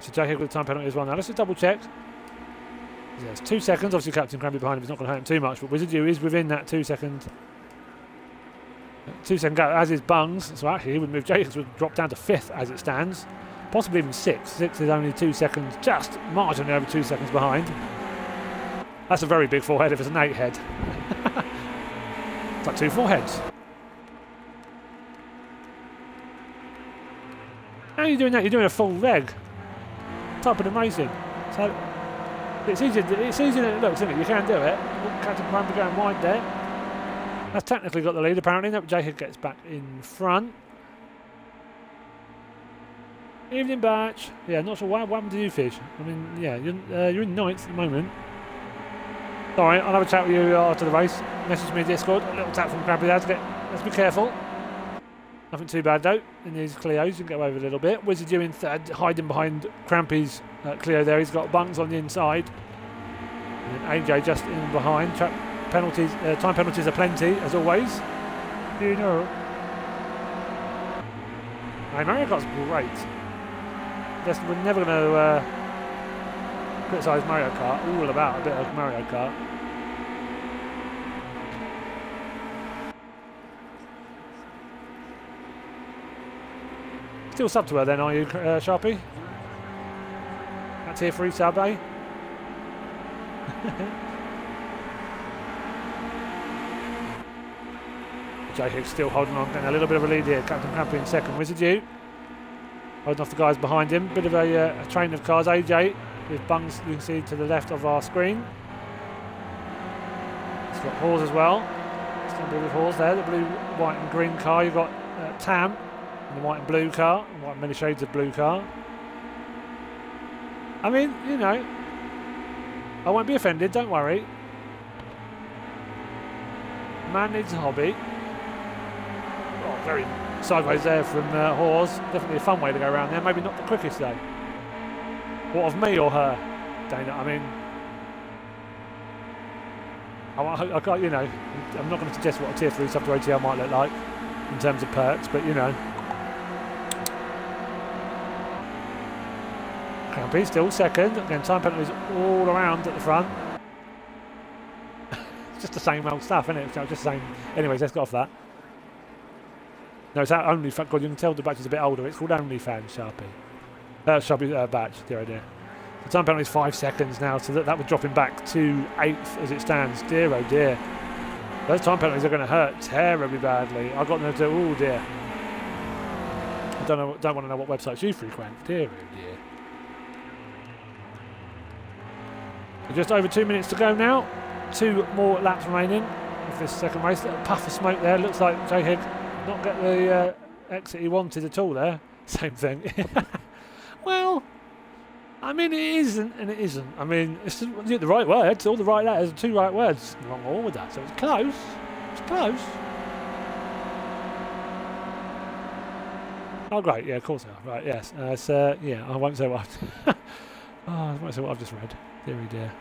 So Jay Higg with the time penalty as well. Now let's just double check. Yes, 2 seconds. Obviously Captain Cranby behind him is not going to hurt him too much, but Wizard U is within that 2 second. 2 second gap, as is Bungs. So actually he would move. Jay Higg would drop down to 5th as it stands. Possibly even 6th. 6th is only 2 seconds, just marginally over 2 seconds behind. That's a very big forehead if it's an 8 head. It's like 2 foreheads. How are you doing that? You're doing a full leg. Type of amazing. So it's easier than it looks, isn't it? You can do it. Captain Cranby going wide there. That's technically got the lead apparently. That Jay Higg gets back in front. Evening batch. Yeah, not sure what happened to you, Fish. I mean, yeah, you're in 9th at the moment. Sorry, I'll have a chat with you after the race. Message me in Discord. A little tap from Cranby there to get. Let's be careful. Nothing too bad though in these Clios. You can go over a little bit. Wizard U in 3rd, hiding behind Crampy's Clio there. He's got Bungs on the inside. And AJ just in behind. Penalties, time penalties are plenty as always. You know. Hey, Mario Kart's great. Just, we're never going to criticise Mario Kart. All about a bit of Mario Kart. Still sub to her then, are you, Sharpie? That's here for you, sub, eh? Jay Higg still holding on, getting a little bit of a lead here. Captain Cranby in 2nd. Wizard U holding off the guys behind him. Bit of a train of cars. AJ with Bungs, you can see to the left of our screen. It's got Hawes as well. It's going to be with Hawes there. The blue, white and green car. You've got Tam. And the white and blue car, and white many shades of blue car. I mean, you know, I won't be offended, don't worry. Man needs a hobby. Oh, very sideways there from Hawes. Definitely a fun way to go around there. Maybe not the quickest though. What of me or her? Dana, I mean, I can't, you know, I'm not going to suggest what a tier 3 sub to OTL might look like in terms of perks, but you know. Crampy still 2nd. Again, time penalties all around at the front. It's just the same old stuff, isn't it? It's just the same. Anyways, let's get off that. No, it's only. God, you can tell the batch is a bit older. It's called OnlyFans, Sharpie. Sharpie batch. Dear idea. The time penalty is 5 seconds now, so that would drop him back to 8th as it stands. Dear, oh dear. Those time penalties are going to hurt terribly badly. I've got them to. Oh dear. I don't want to know what websites you frequent. Dear, oh dear. Just over 2 minutes to go now. 2 more laps remaining of this 2nd race. Little puff of smoke there. Looks like Jay Higg not get the exit he wanted at all there. Same thing. Well, I mean, it isn't and it isn't. I mean, it's the right words. All the right letters. 2 right words. Wrong all with that. So it's close. It's close. Oh, great. Yeah, of course they are. Right, yes. So, yeah, I won't say what I won't say what I've just read. Dear, dear.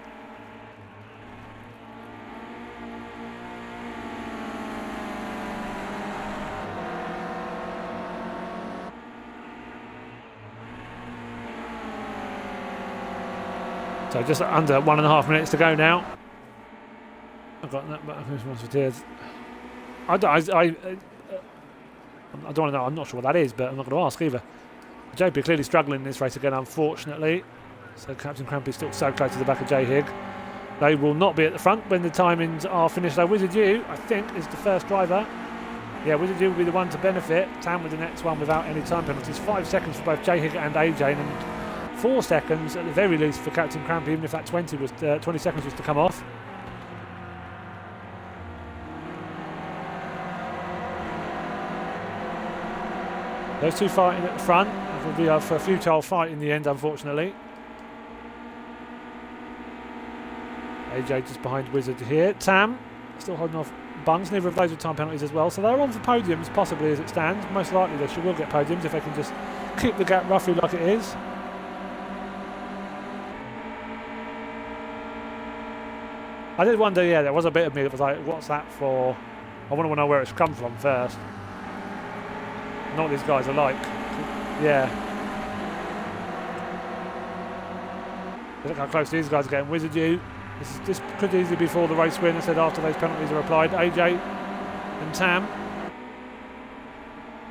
So just under 1.5 minutes to go now. I've got that, but I don't want to know. I'm not sure what that is, but I'm not going to ask either. JP clearly struggling in this race again, unfortunately. So Captain Crampy still so close to the back of J Hig. They will not be at the front when the timings are finished. So Wizard U, I think, is the first driver. Yeah, Wizard U will be the one to benefit. Tam with the next one without any time penalties. 5 seconds for both J Hig and AJ, and 4 seconds at the very least for Captain Crampy, even if that 20 seconds was to come off. Those two fighting at the front. It will be a futile fight in the end, unfortunately. AJ just behind Wizard here. Tam still holding off Bungs. Neither of those with time penalties as well. So they're on for podiums, possibly, as it stands. Most likely they will get podiums if they can just keep the gap roughly like it is. I did wonder, yeah, there was a bit of me that was like, what's that for? I want to know where it's come from first. Not what these guys are like. Yeah. Look how close these guys are getting. Wizard U. This could easily be for the race win. I said after those penalties are applied. AJ and Tam.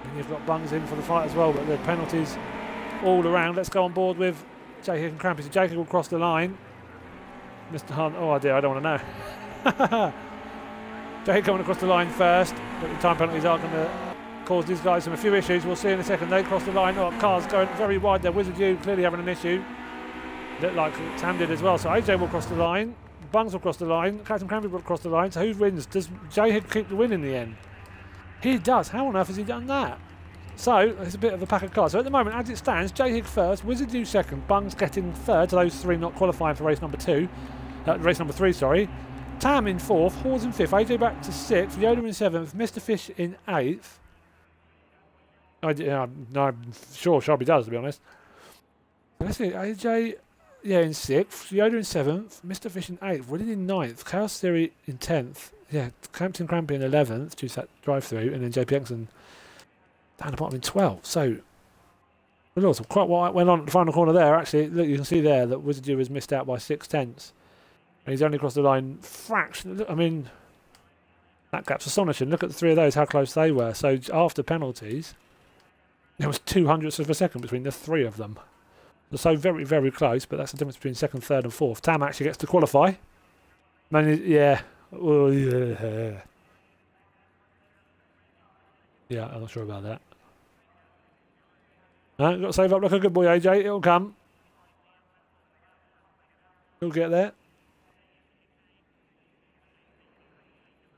And you've got Bungs in for the fight as well, but the penalties all around. Let's go on board with J Hig and Crampy. So J Hig will cross the line. Mr. Hunt. Oh dear, I don't want to know. J Hig coming across the line first, but the time penalties are going to cause these guys a few issues. We'll see in a second. They cross the line. Oh, cars going very wide there. Wizard U clearly having an issue. Looked like Tam did as well. So AJ will cross the line. Bungs will cross the line. Captain Crampy will cross the line. So who wins? Does J Hig keep the win in the end? He does. How on earth has he done that? So it's a bit of a pack of cards. So at the moment, as it stands, J Hig first, Wizard U second, Bungs getting third. To those three not qualifying for race number 3. Sorry. Tam in fourth, Hawes in fifth, AJ back to sixth, Yoda in seventh, Mr. Fish in eighth. I'm sure Sharpie does, to be honest. Let's see, AJ, yeah, in sixth, Yoda in seventh, Mr. Fish in eighth, William in ninth, Chaos Theory in 10th, yeah, Captain Crampy in 11th, due to that drive-through, and then JP Exon down the bottom in 12th. So, also quite what went on at the final corner there. Actually, look, you can see there that Wizard U has missed out by 6 tenths. And he's only crossed the line fraction. I mean, that gap's astonishing. Look at the three of those, how close they were. So after penalties, there was 200ths of a second between the three of them. So very, very close, but that's the difference between second, third and fourth. Tam actually gets to qualify. Yeah. Oh, yeah. Yeah, I'm not sure about that. Got to save up like a good boy, AJ. It'll come. He'll get there.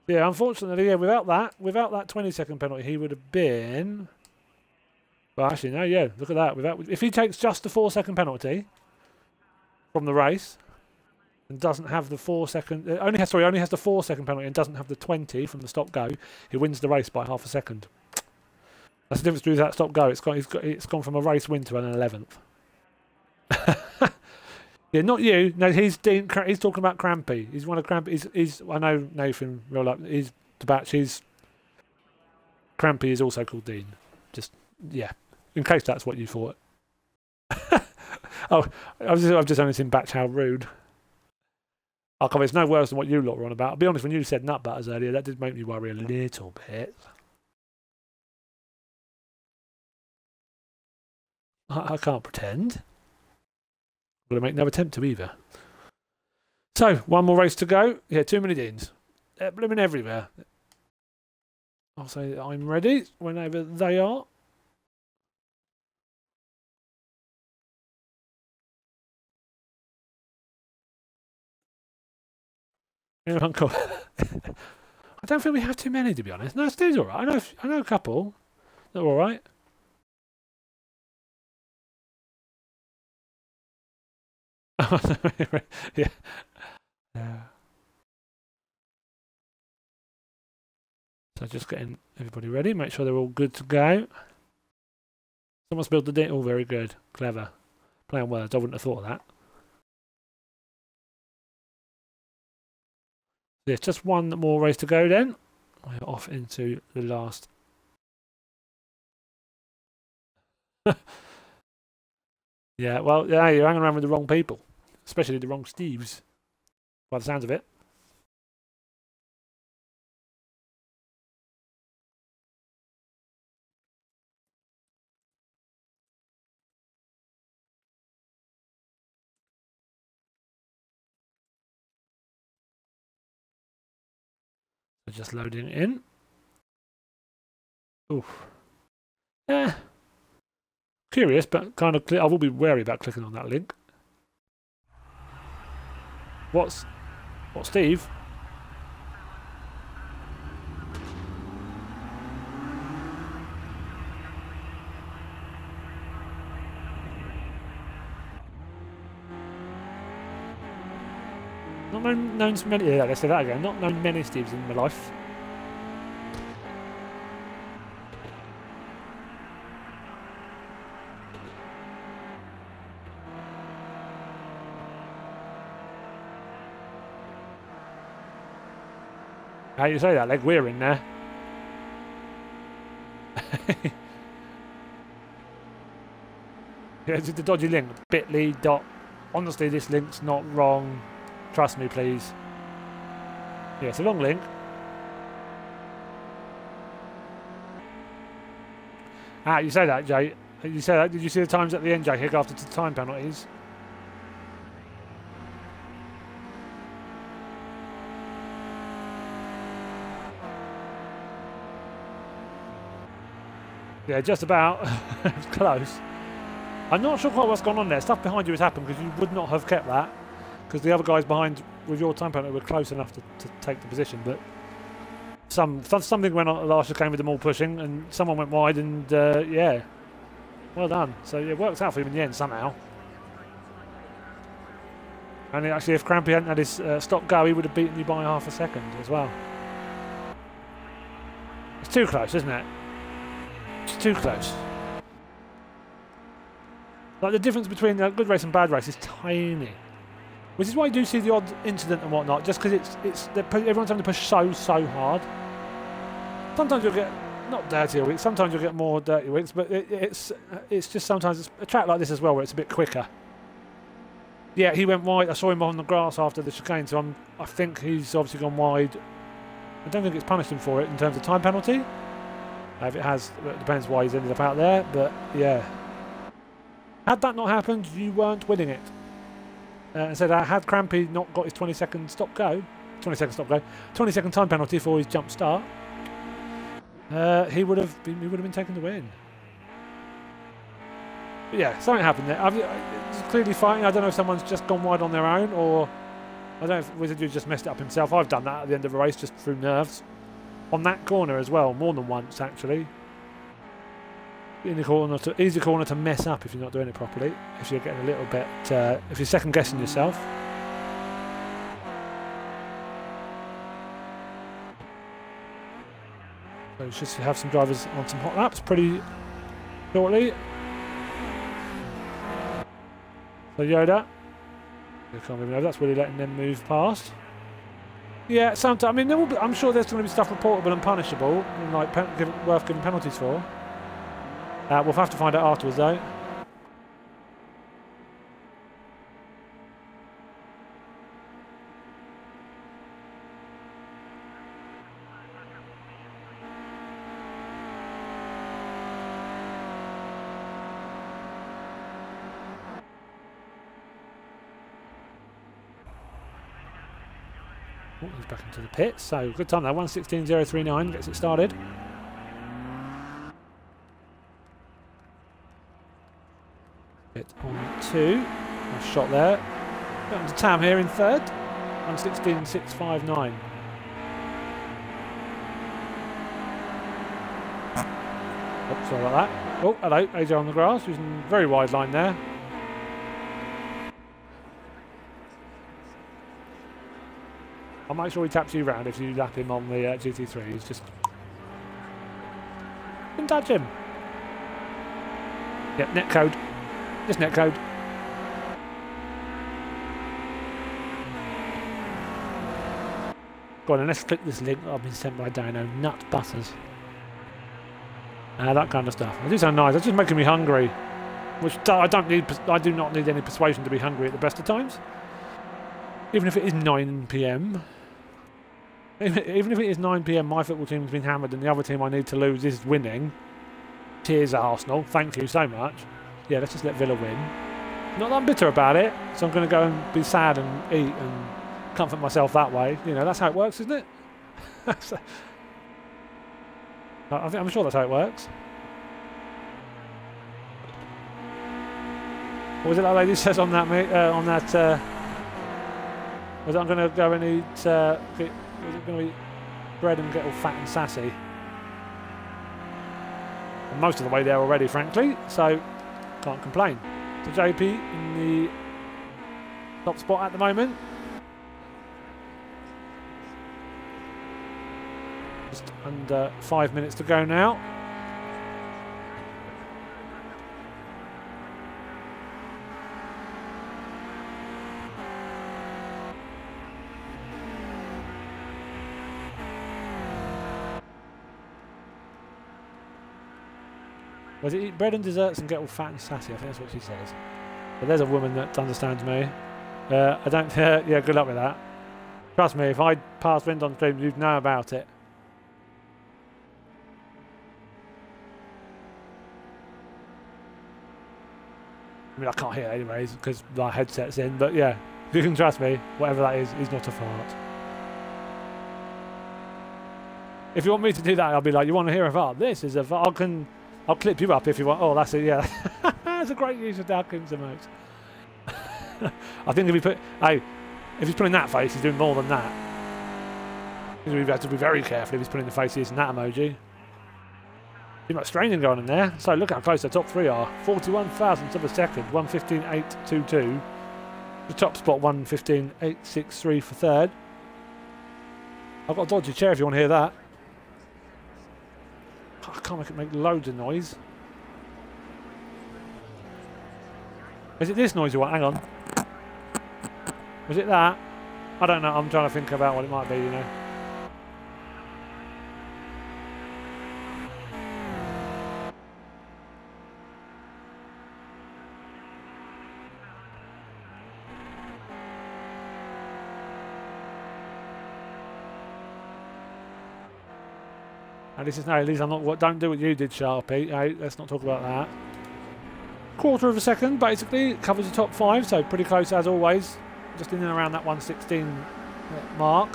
Yeah, unfortunately, yeah, without that 20-second penalty, he would have been. Well, actually, no, yeah, look at that. If he takes just the 4-second penalty from the race and doesn't have the 4-second, only has the 4-second penalty and doesn't have the 20 from the stop-go, he wins the race by half a second. That's the difference between that stop-go. It's gone from a race win to an 11th. Yeah, not you. No, he's talking about Crampy. He's one of Crampy. I know Nathan real life. He's the batch. Crampy is also called Dean. Just yeah, in case that's what you thought. Oh, I've just only seen Batch. How rude. Oh, come on, it's no worse than what you lot were on about. I'll be honest, when you said nut butters earlier, that did make me worry a little bit. I can't pretend. I'm going to make no attempt to either. So, one more race to go. Yeah, too many Deans. They're blooming everywhere. I'll say I'm ready whenever they are. Uncle. I don't think we have too many, to be honest. No, Steve's all right. I know a couple. They're all right. Yeah. So just getting everybody ready. Make sure they're all good to go. Someone's built the date. Oh, very good. Clever. Playing words. I wouldn't have thought of that. There's just one more race to go then. We're off into the last. Yeah, well, yeah, you're hanging around with the wrong people. Especially the wrong Steves, by the sounds of it. So just loading it in. Oof. Yeah. Curious, but kind of. I will be wary about clicking on that link. What, Steve? Not known many. Yeah, let's say that again. Not known many Steves in my life. How you say that? Like we're in there. Yeah, it's a dodgy link. Bit.ly. Honestly, this link's not wrong. Trust me, please. Yeah, it's a long link. Ah, you say that, Jay. You say that. Did you see the times at the end, Jay? Here after the time penalties. Yeah, just about. It's close. I'm not sure quite what's gone on there. Stuff behind you has happened because you would not have kept that. Because the other guys behind with your time penalty were close enough to take the position. But something went on at the last chicane with them all pushing and someone went wide and yeah. Well done. So it worked out for him in the end somehow. And actually if Crampy hadn't had his stop go, he would have beaten you by half a second as well. It's too close, isn't it? It's too close. Like the difference between good race and bad race is tiny, which is why you do see the odd incident and whatnot. Just because everyone's having to push so hard. Sometimes you'll get not dirtier weeks. Sometimes you'll get more dirty weeks, but it's just sometimes it's a track like this as well where it's a bit quicker. Yeah, he went wide. I saw him on the grass after the chicane, so I think he's obviously gone wide. I don't think it's punished him for it in terms of time penalty. If it has, it depends why he's ended up out there, but yeah. Had that not happened, you weren't winning it. And so had Crampy not got his 20-second stop go, 20-second time penalty for his jump start, he would have been taking the win. But yeah, something happened there. It's clearly fighting. I don't know if someone's just gone wide on their own, or I don't know if Wizard just messed it up himself. I've done that at the end of a race just through nerves. On that corner as well, more than once actually. In the corner, easy corner to mess up if you're not doing it properly. If you're getting a little bit, if you're second guessing yourself. So we should have some drivers on some hot laps pretty shortly. So Yoda, you can't even know that's really letting them move past. Yeah, sometimes. I mean, I'm sure there's going to be stuff reportable and punishable, and like worth giving penalties for. We'll have to find out afterwards, though. Oh, he's back into the pit, so good time there. 1:16.039 gets it started. Pit on 2. Nice shot there. Down to Tam here in third. 1:16.659. Oh, sorry about that. Oh, hello, AJ on the grass, using a very wide line there. I'll make sure he taps you round if you lap him on the GT3. He's just... Didn't touch him. Yep, netcode. Just netcode. Go on, and let's click this link that I've been sent by Dano. Nut butters. That kind of stuff. It do sound nice. It's just making me hungry. Which I do not need any persuasion to be hungry at the best of times. Even if it is 9 PM. Even if it is 9 PM, my football team's been hammered and the other team I need to lose is winning. Cheers, Arsenal. Thank you so much. Yeah, let's just let Villa win. Not that I'm bitter about it, so I'm going to go and be sad and eat and comfort myself that way. You know, that's how it works, isn't it? I'm sure that's how it works. What was it that lady says on that? Was it I'm going to go and eat? Was it going to eat bread and get all fat and sassy? I'm most of the way there already, frankly. So can't complain. So JP in the top spot at the moment. Just under 5 minutes to go now. Was it eat bread and desserts and get all fat and sassy? I think that's what she says. But there's a woman that understands me. I don't. Yeah, good luck with that. Trust me, if I pass wind on stream, you'd know about it. I mean, I can't hear it anyways because my headset's in. But yeah, you can trust me. Whatever that is not a fart. If you want me to do that, I'll be like, you want to hear a fart? This is a fart. I'll clip you up if you want. Oh, that's it. Yeah, that's a great use of Dowkins emotes. I think if he's putting that face, he's doing more than that. We have to be very careful if he's putting the faces in that emoji. Too much straining going on there. So look how close the top three are. 41 thousandths of a second. 1:15.822. The top spot 1:15.863 for third. I've got a dodgy chair if you want to hear that. I can't make loads of noise. Is it this noise you want? Hang on. Was it that? I don't know. I'm trying to think about what it might be, you know. At least I'm not. Don't do what you did, Sharpie. Hey, let's not talk about that. Quarter of a second, basically, it covers the top five, so pretty close as always. Just in and around that 1:16 mark.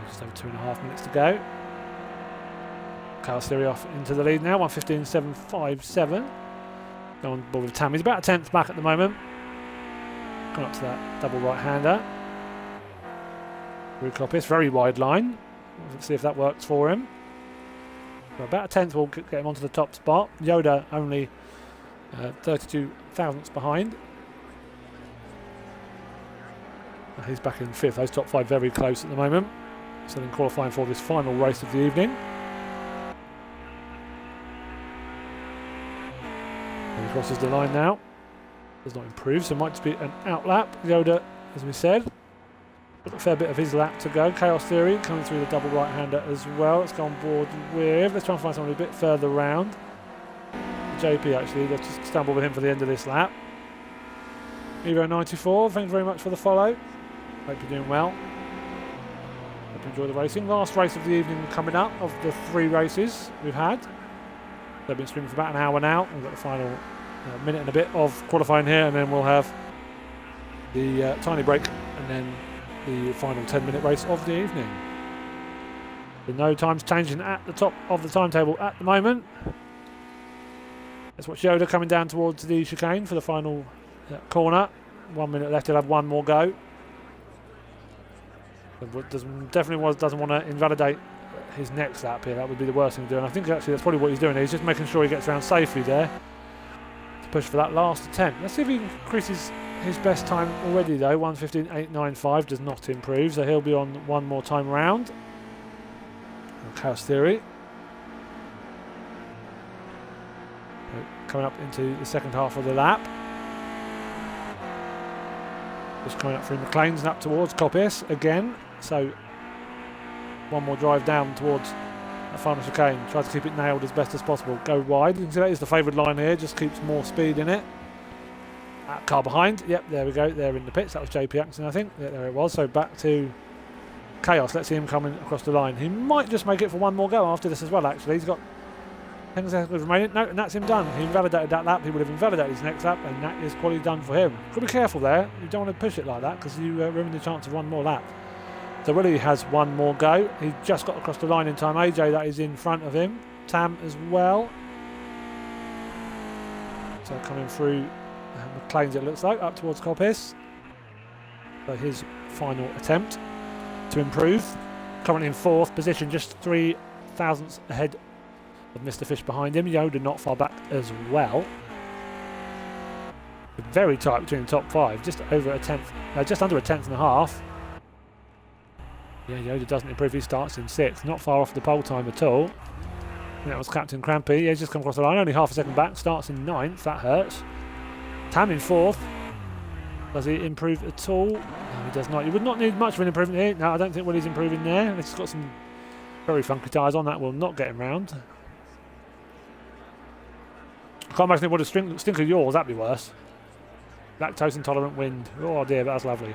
Just over 2.5 minutes to go. Carl Theory off into the lead now, 1:15.757. Go on board with Tammy. He's about a tenth back at the moment. Going up to that double right-hander. Rukopis, very wide line. Let's see if that works for him. So about a tenth will get him onto the top spot. Yoda only 32 thousandths behind. He's back in fifth. Those top five very close at the moment. So then qualifying for this final race of the evening. He crosses the line now. Does not improve, so it might just be an outlap. Yoda, as we said. Got a fair bit of his lap to go. Chaos Theory coming through the double right-hander as well. Let's go on board with... Let's try and find someone a bit further round. JP, actually. Let's just stumble with him for the end of this lap. Evo94, thank you very much for the follow. Hope you're doing well. Hope you enjoy the racing. Last race of the evening coming up of the 3 races we've had. They've been streaming for about an hour now. We've got the final minute and a bit of qualifying here, and then we'll have the tiny break and then the final 10-minute race of the evening. With no times changing at the top of the timetable at the moment. Let's watch Yoda coming down towards the chicane for the final corner. 1 minute left, he'll have one more go. Definitely doesn't want to invalidate his next lap here. That would be the worst thing to do, and I think actually that's probably what he's doing. He's just making sure he gets around safely there to push for that last attempt. Let's see if he increases his best time already though. 1:15.895 does not improve, so he'll be on one more time round. Chaos Theory coming up into the second half of the lap. Just coming up through McLean's and up towards Coppice again. So one more drive down towards the final chicane. Try to keep it nailed as best as possible. Go wide. You can see that is the favoured line here. Just keeps more speed in it. Car behind. Yep, there we go. They're in the pits. That was JP Axon, I think. Yeah, there it was. So back to Chaos. Let's see him coming across the line. He might just make it for one more go after this as well, actually. He's got 10 seconds remaining. No, and that's him done. He invalidated that lap. He would have invalidated his next lap, and that is quality done for him. Got to be careful there. You don't want to push it like that because you ruin the chance of one more lap. So Willie has one more go. He just got across the line in time. AJ, that is in front of him. Tam as well. So coming through McLean's, it looks like, up towards Coppice. So his final attempt to improve. Currently in 4th position, just 3 thousandths ahead of Mr. Fish behind him. Yoda not far back as well. Very tight between the top 5, just over a tenth, just under a tenth and a half. Yeah, Yoda doesn't improve. He starts in 6th, not far off the pole time at all. And that was Captain Crampy. Yeah, he's just come across the line, only half a second back. Starts in 9th. That hurts. Tam in 4th. Does he improve at all? No, he does not. You would not need much of an improvement here. No, I don't think Willie's improving there. He's got some very funky tyres on. That will not get him round. I can't imagine it would have stink of yours. That'd be worse. Lactose intolerant wind. Oh dear, that's lovely.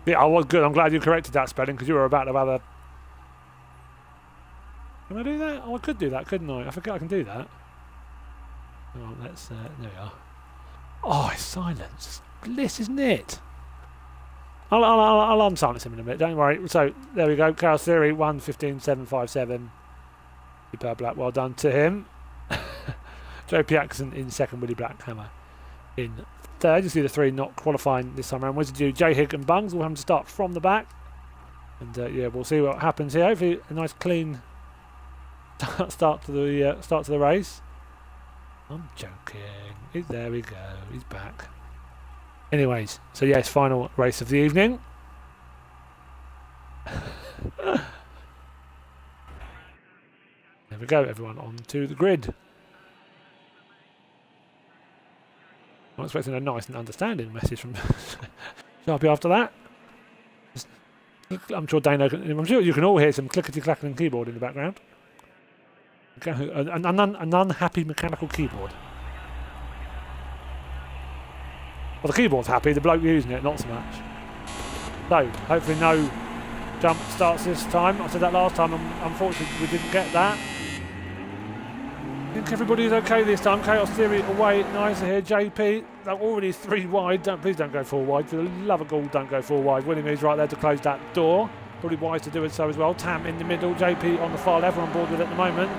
Yeah, I was good. I'm glad you corrected that spelling because you were about to have a... Can I do that? Oh, I could do that, couldn't I? I forget I can do that. Oh, let's... there we are. Oh, it's silence. Bliss, isn't it? I'll unsilence him in a minute, don't worry. So, there we go. Chaos Theory, 1:15.757. Superb Black, well done to him. JP Axon in 2nd, Willie Blackhammer in 3rd. You see the 3 not qualifying this time around. Wizard U, J Hig and Bungs will have to start from the back. And yeah, we'll see what happens here. Hopefully a nice clean start to the race. I'm joking. There we go. He's back. Anyways, so yes, final race of the evening. There we go, everyone onto the grid. I'm expecting a nice and understanding message from Sharpie after that. I'm sure Dano I'm sure you can all hear some clickety-clacking keyboard in the background. An unhappy mechanical keyboard. Well, the keyboard's happy, the bloke using it, not so much. So, hopefully no jump starts this time. I said that last time, unfortunately we didn't get that. I think everybody's okay this time. Chaos Theory away, nice here. JP, they're already 3 wide. Please don't go 4 wide. For the love of God, don't go 4 wide. William is right there to close that door. Probably wise to do it so as well. Tam in the middle, JP on the far left, we're on board with it at the moment.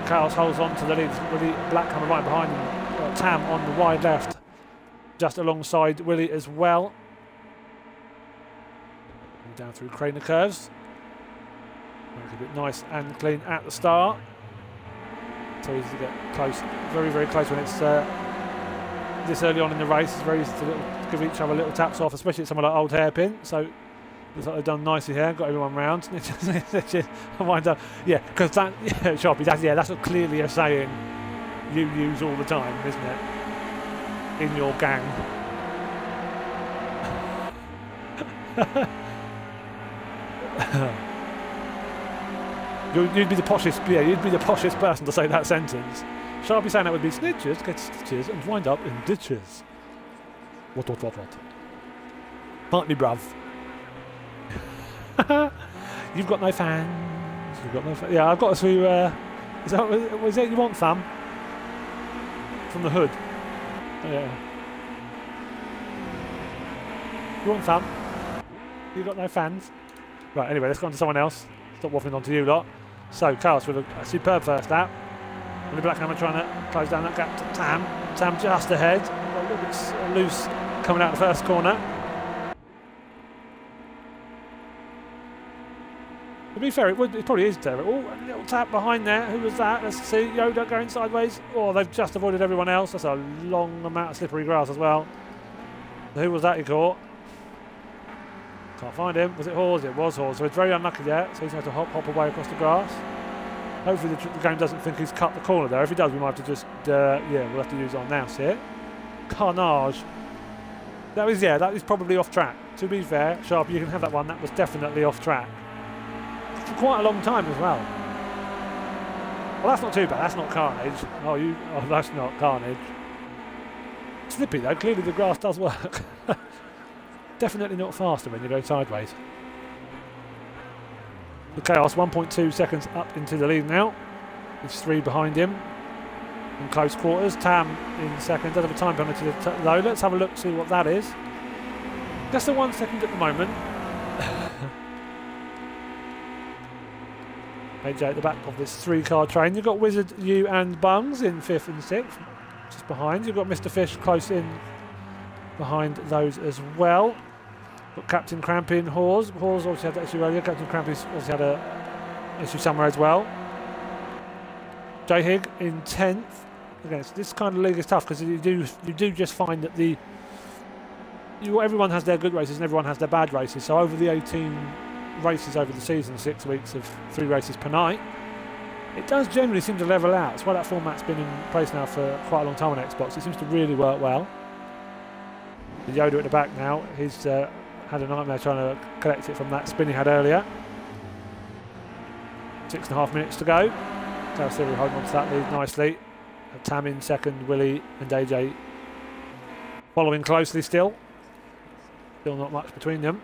Chaos holds on to the lead. Willie Blackhammer right behind him. Tam on the wide left, just alongside Willie as well. Down through Craner curves. Keep it nice and clean at the start. So easy to get close, very, very close when it's this early on in the race. It's very easy to give each other little taps off, especially at someone like Old Hairpin. So looks like they've done nicely here, got everyone round. Yeah, because that, yeah, Sharpie, that's what clearly you're saying you use all the time, isn't it? In your gang. You'd be the poshest, yeah, you'd be the poshest person to say that sentence. Sharpie saying that would be snitches, get stitches and wind up in ditches. What. Partly, bruv. You've got no fans. You've got no fans. Yeah, I've got to. Is that was it? You want thumb from the hood? Yeah. You want thumb? You've got no fans. Right. Anyway, let's go on to someone else. Stop waffling on to you lot. So Chaos with a superb first lap. Willie Blackhammer trying to close down that gap to Tam. Tam just ahead. A little bit loose coming out the first corner. To be fair, it probably is terrible. Oh, a little tap behind there. Who was that? Let's see. Yoda going sideways. Oh, they've just avoided everyone else. That's a long amount of slippery grass as well. Who was that he caught? Can't find him. Was it Hawes? It was Hawes. So it's very unlucky there. So he's going to have to hop away across the grass. Hopefully the game doesn't think he's cut the corner there. If he does, we might have to just, yeah, we'll have to use our mouse here. Carnage. That is probably off track. To be fair, Sharp, you can have that one. That was definitely off track. For quite a long time as well. Well, that's not too bad. That's not carnage. Oh, that's not carnage. Slippy though. Clearly the grass does work. Definitely not faster when you go sideways. The Chaos 1.2 seconds up into the lead now. There's 3 behind him. In close quarters. Tam in second. Does have a time penalty though. Let's have a look, see what that is. Just a 1 second at the moment. AJ at the back of this 3-car train. You've got Wizard, you and Bungs in 5th and 6th. Just behind. You've got Mr. Fish close in behind those as well. Got Captain Crampy and Hawes. Hawes obviously had that issue earlier. Captain Crampy's obviously had a issue somewhere as well. J Hig in 10th. Again, this kind of league is tough because you do just find that everyone has their good races and everyone has their bad races. So over the 18 races over the season, 6 weeks of 3 races per night, it does generally seem to level out. It's why that format's been in place now for quite a long time on Xbox. It seems to really work well. The Yoda at the back now, he's had a nightmare trying to collect it from that spin he had earlier. 6.5 minutes to go. Calcieri holding on to that lead nicely. Tam in second, Willie and AJ following closely still. Still not much between them.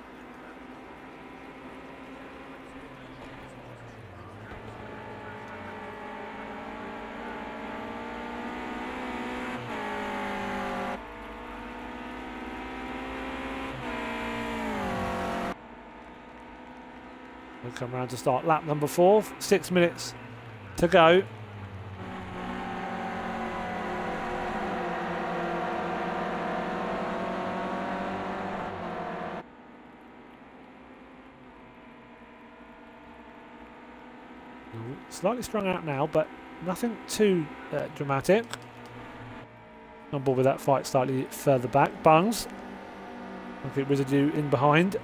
We'll come around to start lap number 4. 6 minutes to go. Slightly strung out now, but nothing too dramatic. On board with that fight slightly further back. Bungs. I think Residue in behind.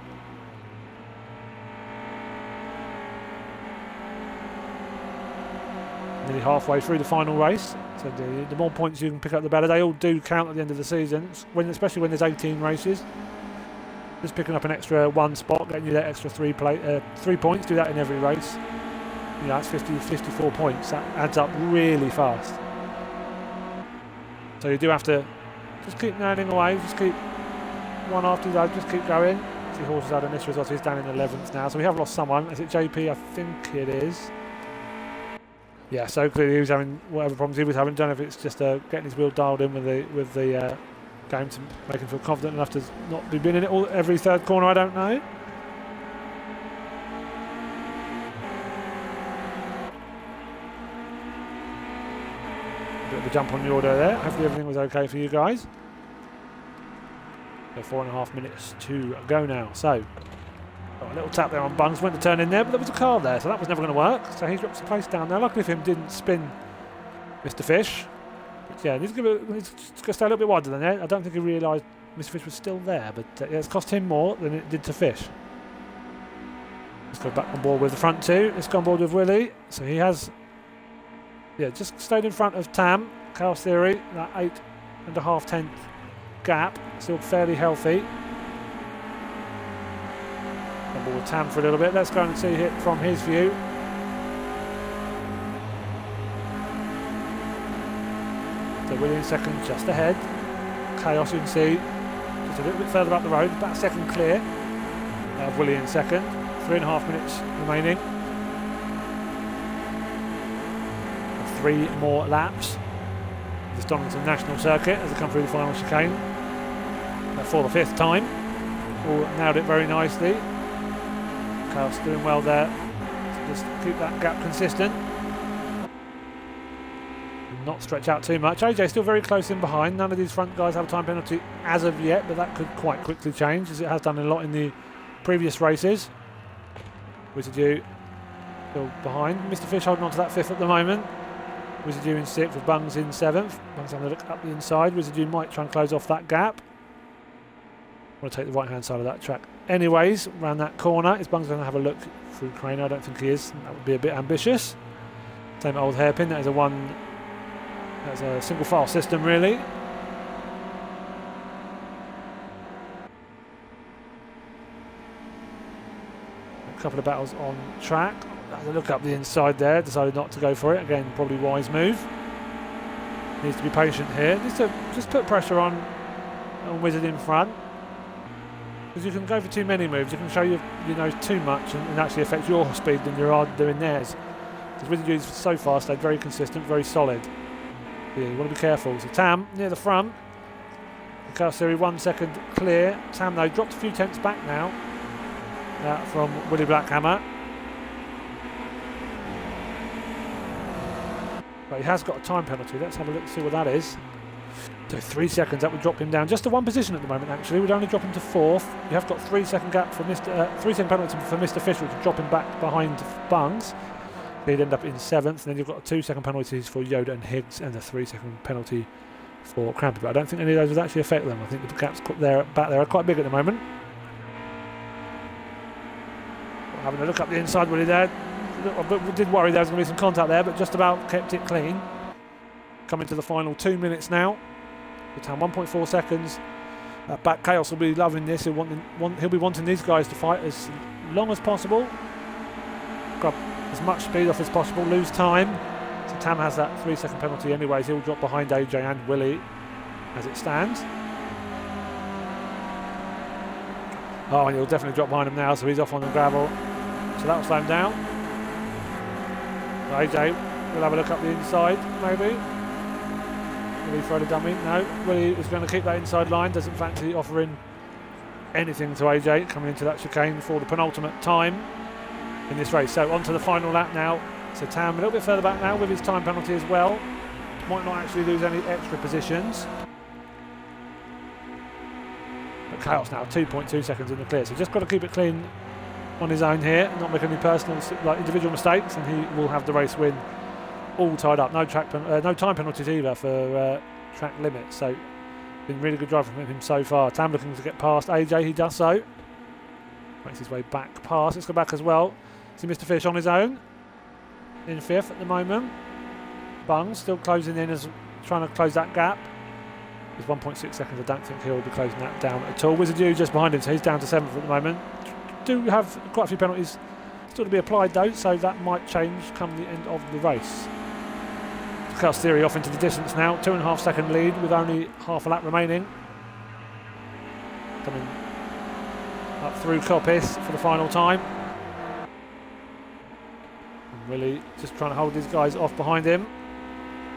Nearly halfway through the final race. So the more points you can pick up, the better. They all do count at the end of the season, especially when there's 18 races. Just picking up an extra 1 spot, getting you that extra 3 points. Do that in every race. You know, that's 54 points. That adds up really fast. So you do have to just keep nailing away. Just keep one after the other. Just keep going. See, Horse has had an issue as well. So he's down in 11th now. So we have lost someone. Is it JP? I think it is. Yeah. So clearly he was having whatever problems he was having. Don't know if it's just getting his wheel dialed in with the game to make him feel confident enough to not be in it every third corner. I don't know. Bit of a jump on the order there. Hopefully everything was okay for you guys. So 4.5 minutes to go now. So got a little tap there on Bungs. Went to turn in there, but there was a car there, so that was never going to work. So he drops the place down there. Luckily for him, didn't spin Mr. Fish. But yeah, he's going to stay a little bit wider than there. I don't think he realised Mr. Fish was still there, but yeah, it's cost him more than it did to Fish. Let's go back on board with the front 2. Let's go on board with Willie. So he has. Yeah, just stayed in front of Tam, Chaos Theory, that 8.5 gap, still fairly healthy. On board with Tam for a little bit. Let's go and see it from his view. So Willie in second, just ahead. Chaos you can see, just a little bit further up the road, about a second clear of Willie in second. 3.5 minutes remaining. 3 more laps. This Donington National Circuit as they come through the final chicane for the 5th time. All nailed it very nicely. Chaos doing well there. So just keep that gap consistent. And not stretch out too much. AJ still very close in behind. None of these front guys have a time penalty as of yet, but that could quite quickly change as it has done a lot in the previous races. Wizard U still behind. Mr. Fish holding on to that 5th at the moment. Wizard U in 6th with Bungs in 7th. Bungs having a look up the inside. Wizard U might try and close off that gap. I want to take the right hand side of that track. Anyways, around that corner, is Bungs going to have a look through Crane? I don't think he is. That would be a bit ambitious. Same old hairpin. That is that's a single file system really. A couple of battles on track. Has a look up the inside there, decided not to go for it. Again, probably wise move. Needs to be patient here. Needs to just put pressure on Wizard in front. Because you can go for too many moves, you can show you know too much and actually affect your speed than you are doing theirs. Because Wizard is so far stayed very consistent, very solid. Yeah, you want to be careful. So Tam near the front. The Chaos Theory 1 second clear. Tam though dropped a few tenths back now. From Willie Blackhammer. But he has got a time penalty. Let's have a look, see what that is. So 3 seconds, that would drop him down just to 1 position at the moment. Actually, would only drop him to 4th. You have got 3 second gap for 3 second penalty for Mr. Fish, which would drop him back behind Bungs. He'd end up in 7th, and then you've got 2 second penalties for Yoda and Higgs, and a 3 second penalty for Crampy. But I don't think any of those would actually affect them. I think the gaps back there are quite big at the moment. Having a look up the inside, Willie there. I did worry there was going to be some contact there, but just about kept it clean. Coming to the final 2 minutes now. It's 1.4 seconds. Back Chaos will be loving this. He'll be wanting these guys to fight as long as possible. Grab as much speed off as possible. Lose time. So Tam has that 3 second penalty anyways. He'll drop behind AJ and Willie as it stands. Oh, and he'll definitely drop behind him now, so he's off on the gravel. So that'll slow him down. AJ will have a look up the inside, maybe. Will he throw the dummy? No. Willie is going to keep that inside line. Doesn't fancy offering anything to AJ coming into that chicane for the penultimate time in this race. So on to the final lap now. So Tam a little bit further back now with his time penalty as well. Might not actually lose any extra positions. But Chaos now 2.2 seconds in the clear. So just got to keep it clean on his own here, not make any personal, like individual mistakes, and he will have the race win all tied up. No time penalties either for track limits. So been really good drive from him so far. Tam looking to get past AJ. He does so. Makes his way back past. Let's go back as well. See Mr. Fish on his own in 5th at the moment. Bungs still closing in, as trying to close that gap. There's 1.6 seconds. I don't think he'll be closing that down at all. Wizard U just behind him, so he's down to 7th at the moment. Do have quite a few penalties still to be applied though, so that might change come the end of the race. Chaos Theory off into the distance now, 2.5 second lead with only half a lap remaining. Coming up through Coppice for the final time. And Willie just trying to hold these guys off behind him.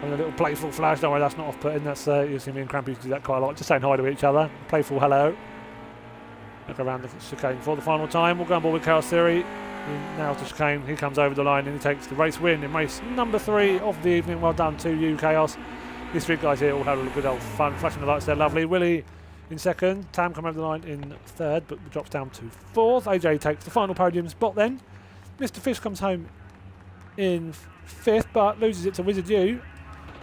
And a little playful flash, don't worry, that's not off-putting, that's you'll see me and Crampy do that quite a lot, just saying hi to each other, playful hello. Look around the chicane for the final time. We'll go on board with Chaos Theory. Now to chicane, he comes over the line and he takes the race win in race number 3 of the evening. Well done to you, Chaos. These 3 guys here all had a good old fun, flashing the lights there, lovely. Willie in 2nd, Tam come over the line in 3rd, but drops down to 4th. AJ takes the final podium spot then. Mr. Fish comes home in 5th, but loses it to Wizard U.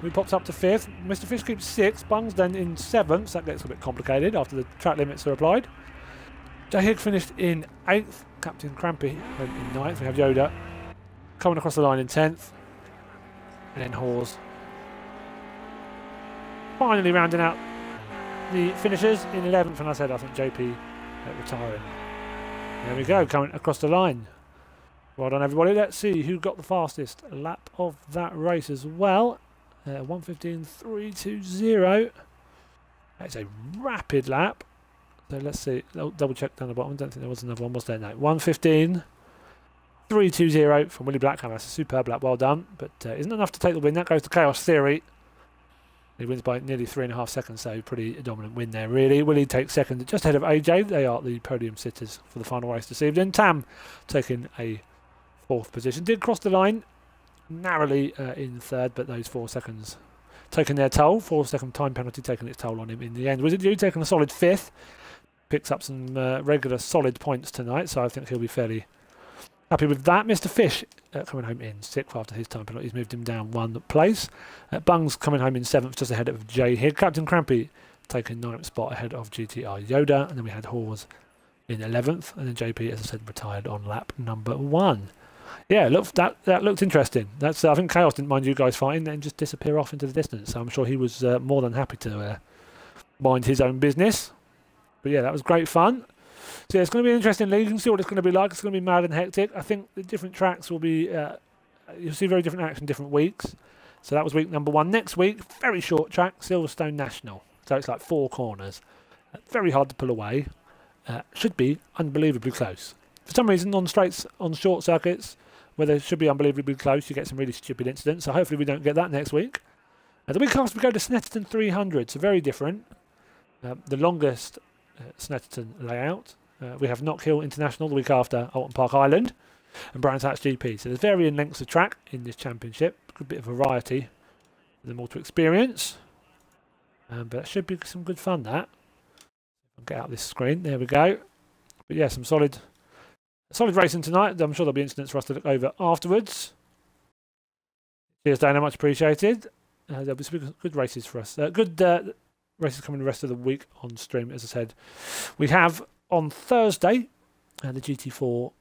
He pops up to 5th. Mr. Fish keeps 6th. Bungs then in 7th. So that gets a bit complicated after the track limits are applied. Jay Higg finished in 8th. Captain Crampy went in 9th. We have Yoda coming across the line in 10th. And then Hawes finally rounding out the finishers in 11th. And I said I think JP retiring. There we go, coming across the line. Well done everybody. Let's see who got the fastest lap of that race as well. 1:15.320. That's a rapid lap. So let's see. I'll double check down the bottom. I don't think there was another one, was there? No. 1:15.320 from Willie Blackhammer. That's a superb lap. Well done. But isn't enough to take the win. That goes to Chaos Theory. He wins by nearly 3.5 seconds, so pretty dominant win there, really. Willie takes 2nd, just ahead of AJ. They are the podium sitters for the final race this evening. Tam taking a 4th position. Did cross the line narrowly in 3rd, but those 4 seconds taking their toll. 4-second time penalty taking its toll on him in the end. Wizard U taking a solid 5th. Picks up some regular solid points tonight, so I think he'll be fairly happy with that. Mr. Fish coming home in 6th after his time penalty. He's moved him down 1 place. Bungs coming home in 7th, just ahead of Jay Higg. Captain Crampy taking 9th spot ahead of GTR Yoda. And then we had Hawes in 11th. And then JP, as I said, retired on lap number 1. Yeah, that looked interesting. That's I think Chaos didn't mind you guys fighting and just disappear off into the distance. So I'm sure he was more than happy to mind his own business. But yeah, that was great fun. So yeah, it's going to be an interesting league. You can see what it's going to be like. It's going to be mad and hectic. I think the different tracks will be... you'll see very different action different weeks. So that was week number 1. Next week, very short track, Silverstone National. So it's like 4 corners. Very hard to pull away. Should be unbelievably close. For some reason, on straights, on short circuits, where they should be unbelievably close, you get some really stupid incidents. So hopefully we don't get that next week. The week after we go to Snetterton 300. So very different. The longest Snetterton layout. We have Knock Hill International the week after Alton Park Island and Brands Hatch GP. So there's varying lengths of track in this championship. A good bit of variety. There's more to experience. But that should be some good fun, that. I'll get out this screen. There we go. But yeah, some solid racing tonight. I'm sure there'll be incidents for us to look over afterwards. Cheers, Dana. Much appreciated. There'll be some good races for us. Good races coming the rest of the week on stream, as I said. We have on Thursday the GT4,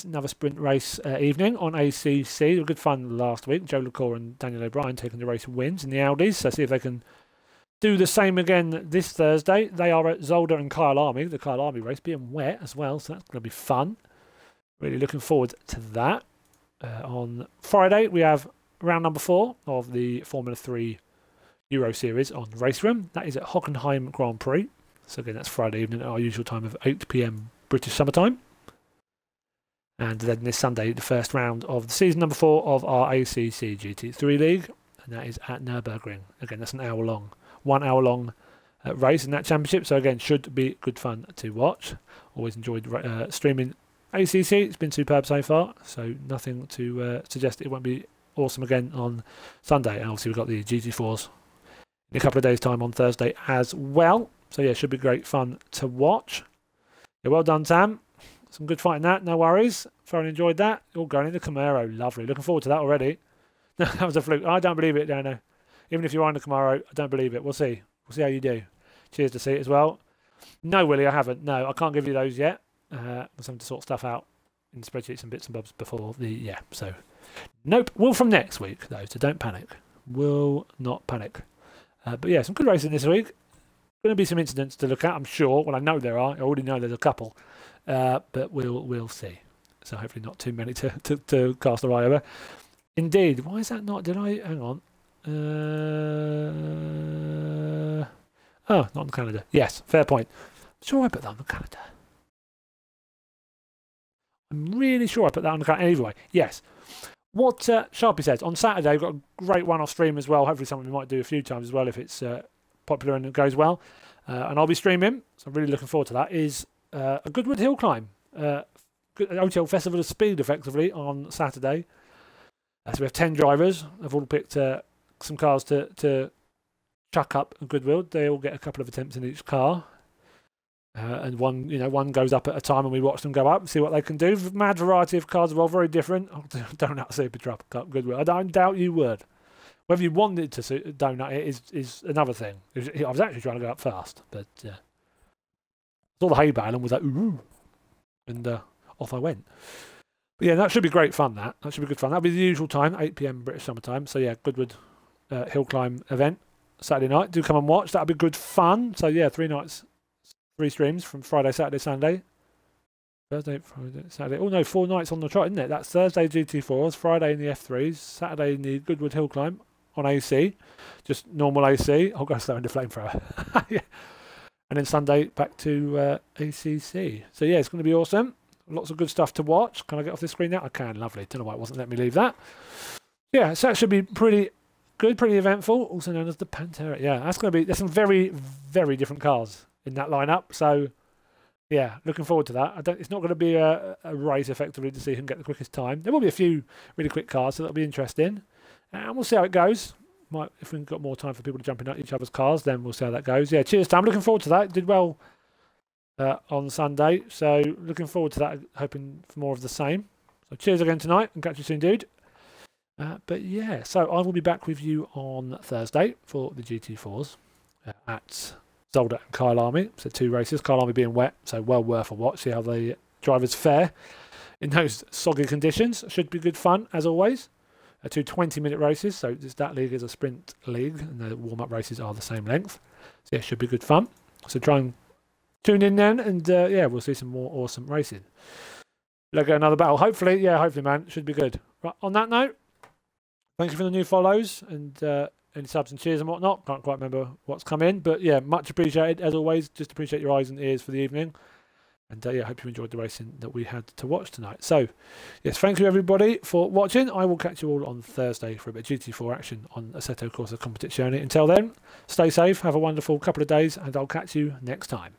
another sprint race evening on ACC. It was good fun last week. Joe LaCour and Daniel O'Brien taking the race wins in the Audis. So see if they can do the same again this Thursday. They are at Zolder and Kyle Army. The Kyle Army race being wet as well, so that's going to be fun. Really looking forward to that. On Friday, we have round number 4 of the Formula 3 Euro Series on Race Room. That is at Hockenheim Grand Prix. So again, that's Friday evening at our usual time of 8 PM British summertime. And then this Sunday, the first round of the season number 4 of our ACC GT3 League. And that is at Nürburgring. Again, that's an hour-long, 1 hour-long race in that championship. So again, should be good fun to watch. Always enjoyed streaming ACC. It's been superb so far. So nothing to suggest it won't be awesome again on Sunday. And obviously we've got the GT4s in a couple of days' time on Thursday as well. So yeah, should be great fun to watch. Yeah, well done, Tam. Some good fighting that, no worries. Thoroughly enjoyed that. All going into Camaro, lovely. Looking forward to that already. That was a fluke. I don't believe it, Dano. Even if you're on the Camaro, I don't believe it. We'll see. We'll see how you do. Cheers to see it as well. No, Willie, I haven't. No, I can't give you those yet. We're having to sort stuff out in spreadsheets and bits and bobs before the... Yeah, so... Nope. Will from next week, though, so don't panic. Will not panic. But yeah, some good racing this week. Going to be some incidents to look at, I'm sure. Well, I know there are. I already know there's a couple. But we'll see. So hopefully not too many to cast our eye over. Indeed. Why is that not? Did I? Hang on. Oh, not on Canada. Yes, fair point. I'm sure I put that on Canada. I'm really sure I put that on Canada. Anyway, yes. What Sharpie says, on Saturday, we've got a great one-off stream as well. Hopefully something we might do a few times as well if it's popular and it goes well. And I'll be streaming, so I'm really looking forward to that, is a Goodwood Hill Climb. OTL Festival of Speed, effectively, on Saturday. So we have 10 drivers. They've all picked some cars to chuck up at Goodwood. They all get a couple of attempts in each car. And one goes up at a time and we watch them go up and see what they can do. Mad variety of cars are all very different. Oh, donut super truck up Goodwood. I don't doubt you would. Whether you wanted to donut it is another thing. I was actually trying to go up fast, but I saw the hay bale and was like, ooh, and off I went. But yeah, that should be great fun, that should be good fun. That'll be the usual time, 8 PM British summertime. So yeah, Goodwood Hill Climb event, Saturday night. Do come and watch, that'll be good fun. So yeah, 3 nights, 3 streams from Friday, Saturday, Sunday. Thursday, Friday, Saturday. Oh no, 4 nights on the trot, isn't it? That's Thursday GT4s, Friday in the F3s, Saturday in the Goodwood Hill Climb on AC, just normal AC. I'll go slow into flamethrower. Yeah. And then Sunday back to ACC. So yeah, it's going to be awesome. Lots of good stuff to watch. Can I get off this screen now? I can. Lovely. Don't know why it wasn't letting me leave that. Yeah, so that should be pretty good, pretty eventful. Also known as the Pantera. Yeah, that's going to be. There's some very, very different cars in that lineup. So yeah, looking forward to that. It's not going to be a race effectively to see who can get the quickest time. There will be a few really quick cars, so that'll be interesting. And we'll see how it goes. If we've got more time for people to jump in each other's cars, then we'll see how that goes. Yeah, cheers, Tom. Looking forward to that. Did well on Sunday, so looking forward to that. Hoping for more of the same. So cheers again tonight, and catch you soon, dude. But yeah, so I will be back with you on Thursday for the GT4s at Zolder and Kyle Army. So 2 races. Kyle Army being wet, so well worth a watch. See how the drivers fare in those soggy conditions. Should be good fun, as always. 2 20-minute races, so that league is a sprint league, and the warm-up races are the same length. So yeah, should be good fun. So try and tune in then, and yeah, we'll see some more awesome racing. Look at another battle. Hopefully, man, should be good. Right, on that note, thank you for the new follows and any subs and cheers and whatnot. Can't quite remember what's come in, but yeah, much appreciated as always. Just appreciate your eyes and ears for the evening. And yeah, hope you enjoyed the racing that we had to watch tonight. So, yes, thank you everybody for watching. I will catch you all on Thursday for a bit of GT4 action on Assetto Corsa Competizione. Until then, stay safe, have a wonderful couple of days, and I'll catch you next time.